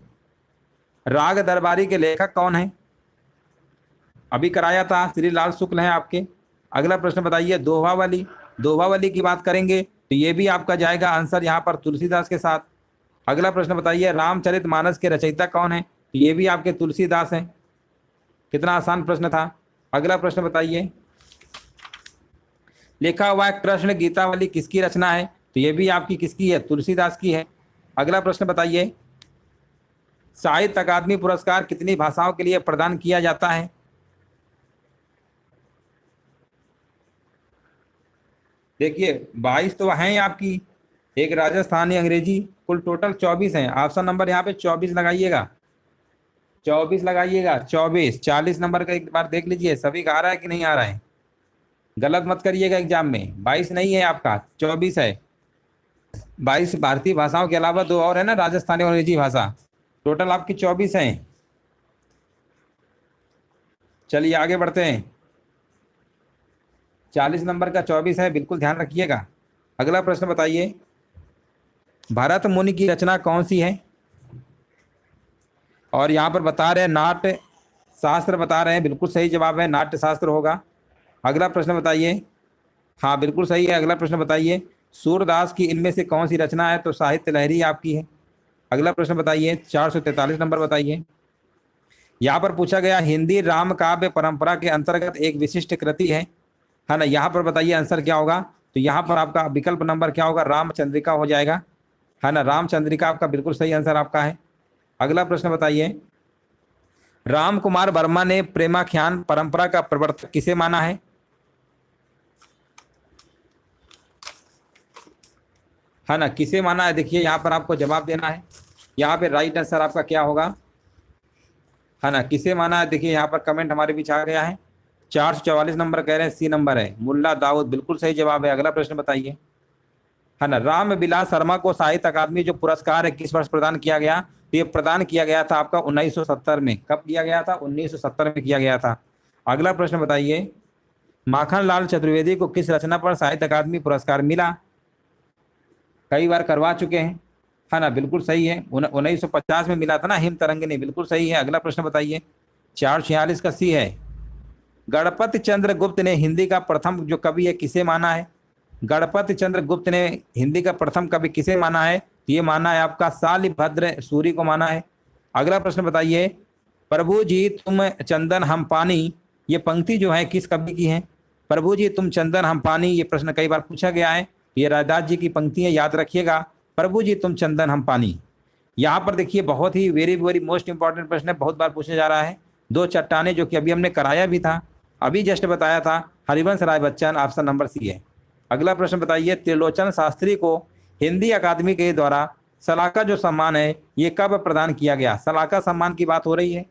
राग दरबारी के लेखक कौन है? अभी कराया था, श्री लाल शुक्ल है आपके। अगला प्रश्न बताइए। दोहावली, दोहावली की बात करेंगे तो ये भी आपका जाएगा आंसर यहाँ पर तुलसीदास के साथ। अगला प्रश्न बताइए। रामचरितमानस के रचयिता कौन है? तो ये भी आपके तुलसीदास हैं। कितना आसान प्रश्न था। अगला प्रश्न बताइए। लिखा हुआ है कृष्ण गीतावली किसकी रचना है? तो ये भी आपकी किसकी है? तुलसीदास की है। अगला प्रश्न बताइए। साहित्य अकादमी पुरस्कार कितनी भाषाओं के लिए प्रदान किया जाता है? देखिए 22 तो हैं आपकी, एक राजस्थानी अंग्रेजी, कुल टोटल 24 हैं। ऑप्शन नंबर यहाँ पे 24 लगाइएगा, 24 लगाइएगा, 24। 40 नंबर का एक बार देख लीजिए सभी का आ रहा है कि नहीं आ रहा है, गलत मत करिएगा एग्जाम में। 22 नहीं है आपका, 24 है। 22 भारतीय भाषाओं के अलावा दो और है ना, राजस्थानी और अंग्रेजी भाषा, टोटल आपकी 24 हैं। चलिए आगे बढ़ते हैं। 40 नंबर का 24 है, बिल्कुल ध्यान रखिएगा। अगला प्रश्न बताइए। भरत मुनि की रचना कौन सी है? और यहाँ पर बता रहे हैं नाट्य शास्त्र बता रहे हैं, बिल्कुल सही जवाब है, नाट्य शास्त्र होगा। अगला प्रश्न बताइए। हाँ बिल्कुल सही है। अगला प्रश्न बताइए। सूरदास की इनमें से कौन सी रचना है? तो साहित्य लहरी आपकी है। अगला प्रश्न बताइए। 443 नंबर बताइए। यहाँ पर पूछा गया हिंदी राम काव्य परंपरा के अंतर्गत एक विशिष्ट कृति है ना, यहाँ पर बताइए आंसर क्या होगा? तो यहाँ पर आपका विकल्प नंबर क्या होगा? रामचंद्रिका हो जाएगा, है ना, रामचंद्रिका आपका बिल्कुल सही आंसर आपका है। अगला प्रश्न बताइए। राम कुमार वर्मा ने प्रेमाख्यान परंपरा का प्रवर्तक किसे माना है? है ना, किसे माना है? देखिए यहाँ पर आपको जवाब देना है। यहाँ पे राइट आंसर आपका क्या होगा, है ना, किसे माना है? देखिए यहाँ पर कमेंट हमारे बीच आ गया है। 444 नंबर कह रहे हैं सी नंबर है, मुल्ला दाऊद, बिल्कुल सही जवाब है। अगला प्रश्न बताइए। है ना, राम विलास शर्मा को साहित्य अकादमी जो पुरस्कार है किस वर्ष प्रदान किया गया? तो ये प्रदान किया गया था आपका 1970 में। कब किया गया था? 1970 में किया गया था। अगला प्रश्न बताइए। माखन लाल चतुर्वेदी को किस रचना पर साहित्य अकादमी पुरस्कार मिला? कई बार करवा चुके हैं, है ना, बिल्कुल सही है। 1950 में मिला था ना, हिम तरंगिनी, बिल्कुल सही है। अगला प्रश्न बताइए। 446 का सी है। गणपति चंद्र गुप्त ने हिंदी का प्रथम जो कवि है किसे माना है? गणपति चंद्र गुप्त ने हिंदी का प्रथम कवि किसे माना है? ये माना है आपका शालिभद्र सूरी को माना है। अगला प्रश्न बताइए। प्रभु जी तुम चंदन हम पानी, ये पंक्ति जो है किस कवि की है? प्रभु जी तुम चंदन हम पानी, ये प्रश्न कई बार पूछा गया है, ये रैदास जी की पंक्ति है, याद रखिएगा। प्रभु जी तुम चंदन हम पानी। यहाँ पर देखिए बहुत ही वेरी वेरी मोस्ट इंपॉर्टेंट प्रश्न है, बहुत बार पूछा जा रहा है। दो चट्टाने जो कि अभी हमने कराया भी था, अभी जस्ट बताया था, Harivansh Rai Bachchan, option number C है। अगला प्रश्न बताइए। त्रिलोचन शास्त्री को हिंदी अकादमी के द्वारा सलाका जो सम्मान है ये कब प्रदान किया गया? सलाका सम्मान की बात हो रही है,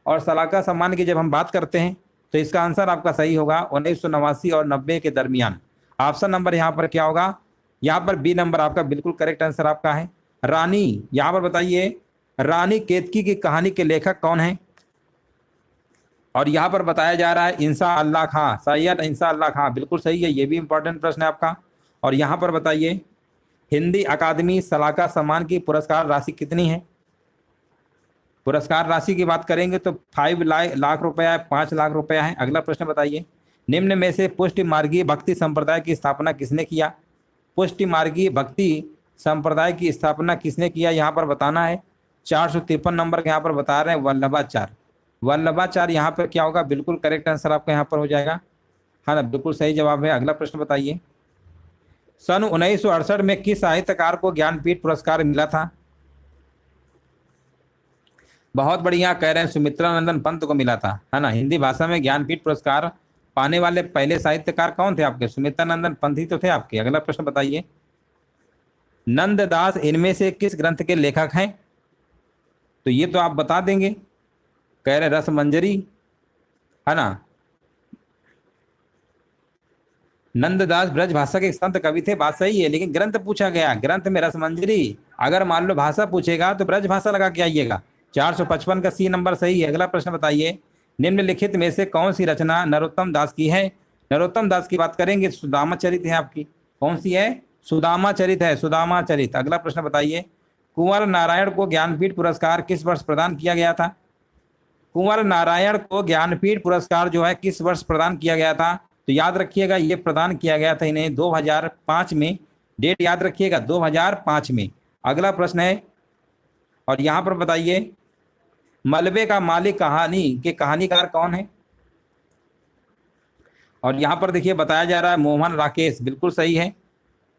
और सलाका सम्मान की जब हम बात करते हैं तो इसका आंसर आपका सही होगा 1989 और 90 के दरमियान। ऑप्शन नंबर यहाँ पर क्या होगा? यहाँ पर बी नंबर आपका बिल्कुल करेक्ट आंसर आपका है। रानी, यहाँ पर बताइए रानी केतकी की कहानी के लेखक कौन है? और यहाँ पर बताया जा रहा है इंसा अल्लाह खां, सैयद इंसा अल्लाह खां, बिल्कुल सही है, ये भी इंपॉर्टेंट प्रश्न है आपका। और यहाँ पर बताइए हिंदी अकादमी सलाहकार सम्मान की पुरस्कार राशि कितनी है? पुरस्कार राशि की बात करेंगे तो 5 लाख रुपया है, 5 लाख रुपया है। अगला प्रश्न बताइए निम्न में से पुष्टि मार्गीय भक्ति संप्रदाय की स्थापना किसने किया? पुष्टि मार्गीय भक्ति संप्रदाय की स्थापना किसने किया, यहाँ पर बताना है। 453 नंबर के यहाँ पर बता रहे हैं वल्लभाचार्य। वल्लभाचार्य यहाँ पर क्या होगा, बिल्कुल करेक्ट आंसर आपका यहाँ पर हो जाएगा। हाँ ना, बिल्कुल सही जवाब है। अगला प्रश्न बताइए सन 1968 में किस साहित्यकार को ज्ञानपीठ पुरस्कार मिला था? बहुत बढ़िया कह रहे हैं, सुमित्रा नंदन पंत को मिला था, है ना। हिंदी भाषा में ज्ञानपीठ पुरस्कार पाने वाले पहले साहित्यकार कौन थे आपके? सुमित्रा नंदन पंत ही तो थे आपके। अगला प्रश्न बताइए नंददास इनमें से किस ग्रंथ के लेखक हैं? तो ये तो आप बता देंगे, कह रहे रसमंजरी, है ना। नंददास ब्रजभाषा के संत कवि थे, बात सही है, लेकिन ग्रंथ पूछा गया, ग्रंथ में रसमंजरी। अगर मान लो भाषा पूछेगा तो ब्रजभाषा लगा के आइएगा। 455 का सी नंबर सही है। अगला प्रश्न बताइए निम्नलिखित में से कौन सी रचना नरोत्तम दास की है? नरोत्तम दास की बात करेंगे सुदामा चरित है आपकी। कौन सी है? सुदामा चरित है, सुदामा चरित। अगला प्रश्न बताइए कुंवर नारायण को ज्ञानपीठ पुरस्कार किस वर्ष प्रदान किया गया था? कुंवर नारायण को ज्ञानपीठ पुरस्कार जो है किस वर्ष प्रदान किया गया था? तो याद रखिएगा ये प्रदान किया गया था इन्हें 2005 में। डेट याद रखिएगा 2005 में। अगला प्रश्न है और यहाँ पर बताइए मलबे का मालिक कहानी के कहानीकार कौन है? और यहाँ पर देखिए बताया जा रहा है मोहन राकेश, बिल्कुल सही है।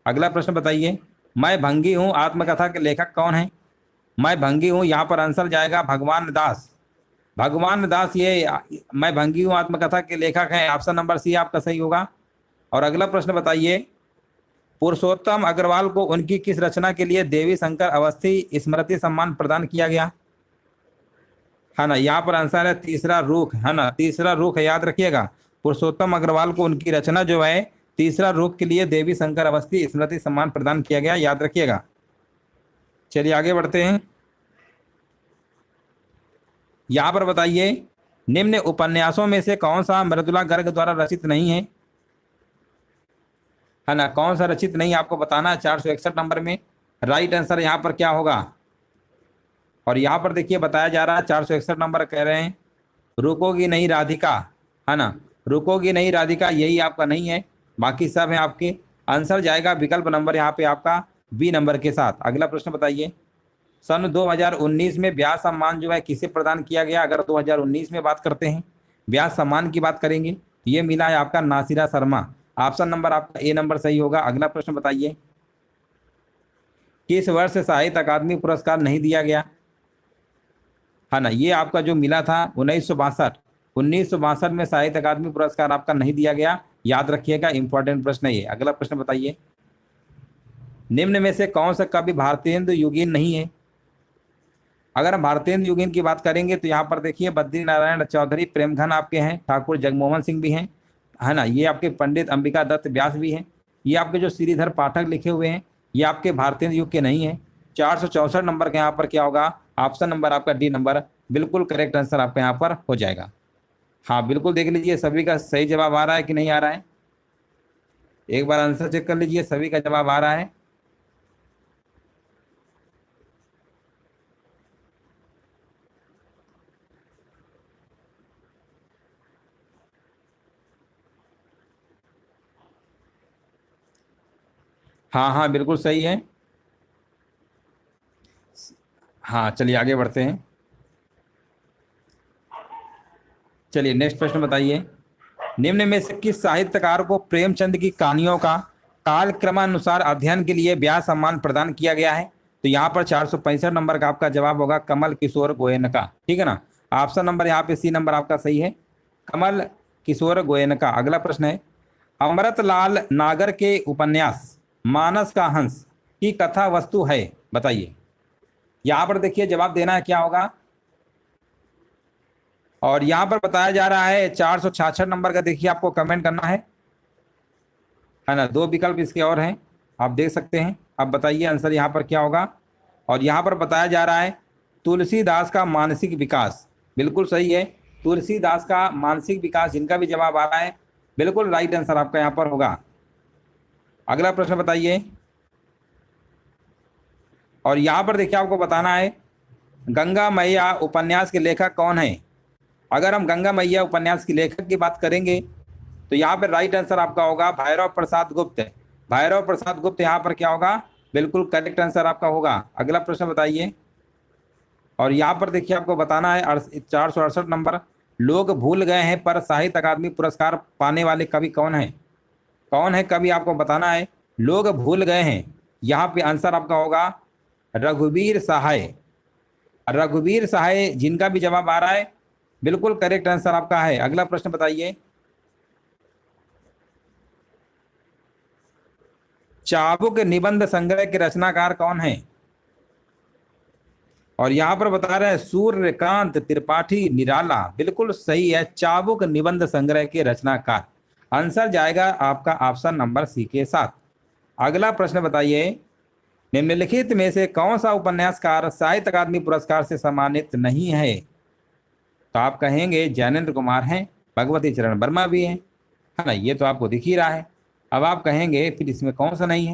अगला प्रश्न बताइए मैं भंगी हूँ आत्मकथा के लेखक कौन है? मैं भंगी हूँ, यहाँ पर आंसर जाएगा भगवान दास। भगवान दास ये मैं भंगी हूँ आत्मकथा के लेखक हैं। ऑप्शन नंबर सी आपका सही होगा। और अगला प्रश्न बताइए पुरुषोत्तम अग्रवाल को उनकी किस रचना के लिए देवी शंकर अवस्थी स्मृति सम्मान प्रदान किया गया? है ना, यहाँ पर आंसर है तीसरा रुख, है ना, तीसरा रुख याद रखिएगा। पुरुषोत्तम अग्रवाल को उनकी रचना जो है तीसरा रुख के लिए देवी शंकर अवस्थी स्मृति सम्मान प्रदान किया गया, याद रखिएगा। चलिए आगे बढ़ते हैं। यहाँ पर बताइए निम्न उपन्यासों में से कौन सा मृदुला गर्ग द्वारा रचित नहीं है? है ना, कौन सा रचित नहीं आपको बताना है 461 नंबर में। राइट आंसर यहाँ पर क्या होगा? और यहाँ पर देखिए बताया जा रहा है 461 नंबर कह रहे हैं रुकोगी नहीं राधिका, है ना, रुकोगी नहीं राधिका यही आपका नहीं है, बाकी सब है आपके। आंसर जाएगा विकल्प नंबर यहाँ पे आपका बी नंबर के साथ। अगला प्रश्न बताइए सन 2019 में ब्यास सम्मान जो है किसे प्रदान किया गया? अगर 2019 में बात करते हैं ब्यास सम्मान की बात करेंगे, ये मिला है आपका नासिरा शर्मा। ऑप्शन नंबर आपका ए नंबर सही होगा। अगला प्रश्न बताइए किस वर्ष साहित्य अकादमी पुरस्कार नहीं दिया गया? है ना, ये आपका जो मिला था 1962 में साहित्य अकादमी पुरस्कार आपका नहीं दिया गया, याद रखिएगा, इंपॉर्टेंट प्रश्न है ये। अगला प्रश्न बताइए निम्न में से कौन सा कवि भारतेंदु युगीन नहीं है? अगर हम भारतेंदु युगीन की बात करेंगे तो यहाँ पर देखिए बद्री नारायण चौधरी प्रेमघन आपके हैं, ठाकुर जगमोहन सिंह भी हैं, है ना, ये आपके पंडित अंबिका दत्त व्यास भी हैं। ये आपके जो श्रीधर पाठक लिखे हुए हैं ये आपके भारतेंदु युग के नहीं है। 464 नंबर के यहाँ पर क्या होगा? ऑप्शन नंबर आपका डी नंबर बिल्कुल करेक्ट आंसर आपका यहाँ पर हो जाएगा। हाँ बिल्कुल देख लीजिए सभी का सही जवाब आ रहा है कि नहीं आ रहा है, एक बार आंसर चेक कर लीजिए सभी का जवाब आ रहा है। हाँ हाँ बिल्कुल सही है। हाँ चलिए आगे बढ़ते हैं। चलिए नेक्स्ट प्रश्न बताइए निम्न में से किस साहित्यकार को प्रेमचंद की कहानियों का कालक्रमानुसार अध्ययन के लिए ब्यास सम्मान प्रदान किया गया है? तो यहाँ पर 465 नंबर का आपका जवाब होगा कमल किशोर गोयनका, ठीक है ना। ऑप्शन नंबर यहाँ पे सी नंबर आपका सही है, कमल किशोर गोयनका। अगला प्रश्न है अमृतलाल नागर के उपन्यास मानस का हंस की कथा वस्तु है, बताइए। यहाँ पर देखिए जवाब देना है क्या होगा, और यहाँ पर बताया जा रहा है 466 नंबर का देखिए आपको कमेंट करना है ना। दो विकल्प इसके और हैं, आप देख सकते हैं। अब बताइए आंसर यहाँ पर क्या होगा। और यहाँ पर बताया जा रहा है तुलसीदास का मानसिक विकास, बिल्कुल सही है। तुलसीदास का मानसिक विकास, जिनका भी जवाब आ रहा है बिल्कुल राइट आंसर आपका यहाँ पर होगा। अगला प्रश्न बताइए। और यहाँ पर देखिए आपको बताना है गंगा मैया उपन्यास के लेखक कौन है। अगर हम गंगा मैया उपन्यास की लेखक की बात करेंगे तो यहाँ पर राइट आंसर आपका होगा भैरव प्रसाद गुप्त। भैरव प्रसाद गुप्त यहाँ पर क्या होगा, बिल्कुल करेक्ट आंसर आपका होगा। अगला प्रश्न बताइए। और यहाँ पर देखिए आपको बताना है 468 नंबर, लोग भूल गए हैं पर साहित्य अकादमी पुरस्कार पाने वाले कवि कौन है। कौन है कवि आपको बताना है। लोग भूल गए हैं, यहाँ पे आंसर आपका होगा रघुवीर सहाय। रघुवीर सहाय जिनका भी जवाब आ रहा है बिल्कुल करेक्ट आंसर आपका है। अगला प्रश्न बताइए। चाबुक निबंध संग्रह के रचनाकार कौन है। और यहाँ पर बता रहे हैं सूर्यकांत त्रिपाठी निराला, बिल्कुल सही है, चाबुक निबंध संग्रह के रचनाकार। आंसर जाएगा आपका ऑप्शन नंबर सी के साथ। अगला प्रश्न बताइए, निम्नलिखित में से कौन सा उपन्यासकार साहित्य अकादमी पुरस्कार से सम्मानित नहीं है। तो आप कहेंगे जैनेन्द्र कुमार हैं, भगवती चरण वर्मा भी हैं, है ना, ये तो आपको दिख ही रहा है। अब आप कहेंगे फिर इसमें कौन सा नहीं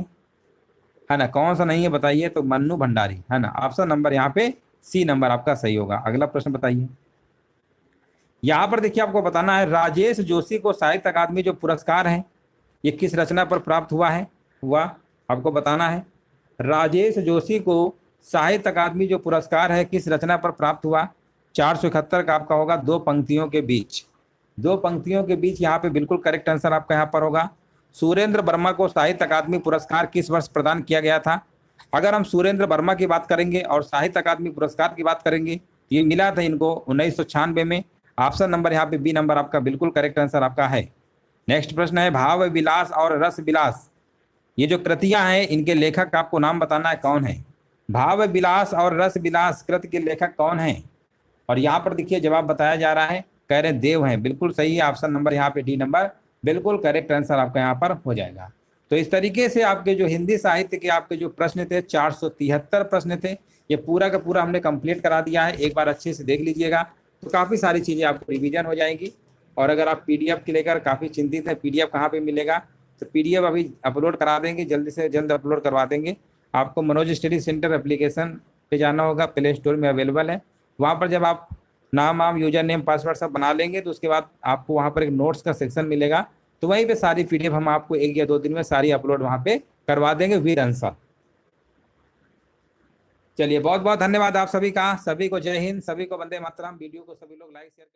है ना, कौन सा नहीं है बताइए। तो मन्नू भंडारी, है ना, ऑप्शन नंबर यहाँ पे सी नंबर आपका सही होगा। अगला प्रश्न बताइए। यहाँ पर देखिए आपको बताना है राजेश जोशी को साहित्य अकादमी जो पुरस्कार है ये किस रचना पर प्राप्त हुआ आपको बताना है। राजेश जोशी को साहित्य अकादमी जो पुरस्कार है किस रचना पर प्राप्त हुआ। 471 का आपका होगा दो पंक्तियों के बीच। दो पंक्तियों के बीच यहाँ पे बिल्कुल करेक्ट आंसर आपका यहाँ पर होगा। सुरेंद्र वर्मा को साहित्य अकादमी पुरस्कार किस वर्ष प्रदान किया गया था। अगर हम सुरेंद्र वर्मा की बात करेंगे और साहित्य अकादमी पुरस्कार की बात करेंगे, ये मिला था इनको 1996 में। ऑप्शन नंबर यहाँ पे बी नंबर आपका बिल्कुल करेक्ट आंसर आपका है। नेक्स्ट प्रश्न है भाव विलास और रस विलास, ये जो कृतियां हैं इनके लेखक का आपको नाम बताना है कौन है। भाव विलास और रस विलास कृति के लेखक कौन है। और यहाँ पर देखिए जवाब बताया जा रहा है, कह रहे देव हैं, बिल्कुल सही है। ऑप्शन नंबर यहाँ पे डी नंबर बिल्कुल करेक्ट आंसर आपका यहाँ पर हो जाएगा। तो इस तरीके से आपके जो हिंदी साहित्य के आपके जो प्रश्न थे 473 प्रश्न थे, ये पूरा का पूरा हमने कंप्लीट करा दिया है। एक बार अच्छे से देख लीजिएगा तो काफ़ी सारी चीज़ें आपको रिवीजन हो जाएंगी। और अगर आप पीडीएफ के लेकर काफ़ी चिंतित है, पीडीएफ कहाँ पे मिलेगा, तो पीडीएफ अभी अपलोड करा देंगे, जल्दी से जल्द अपलोड करवा देंगे। आपको मनोज स्टडी सेंटर एप्लीकेशन पे जाना होगा, प्ले स्टोर में अवेलेबल है। वहाँ पर जब आप नाम यूजर नेम पासवर्ड सब बना लेंगे तो उसके बाद आपको वहाँ पर एक नोट्स का सेक्शन मिलेगा, तो वहीं पे सारी पीडीएफ हम आपको 1 या 2 दिन में सारी अपलोड वहाँ पे करवा देंगे विद आंसर। चलिए बहुत बहुत धन्यवाद आप सभी का, सभी को जय हिंद, सभी को वंदे मातरम। वीडियो को सभी लोग लाइक शेयर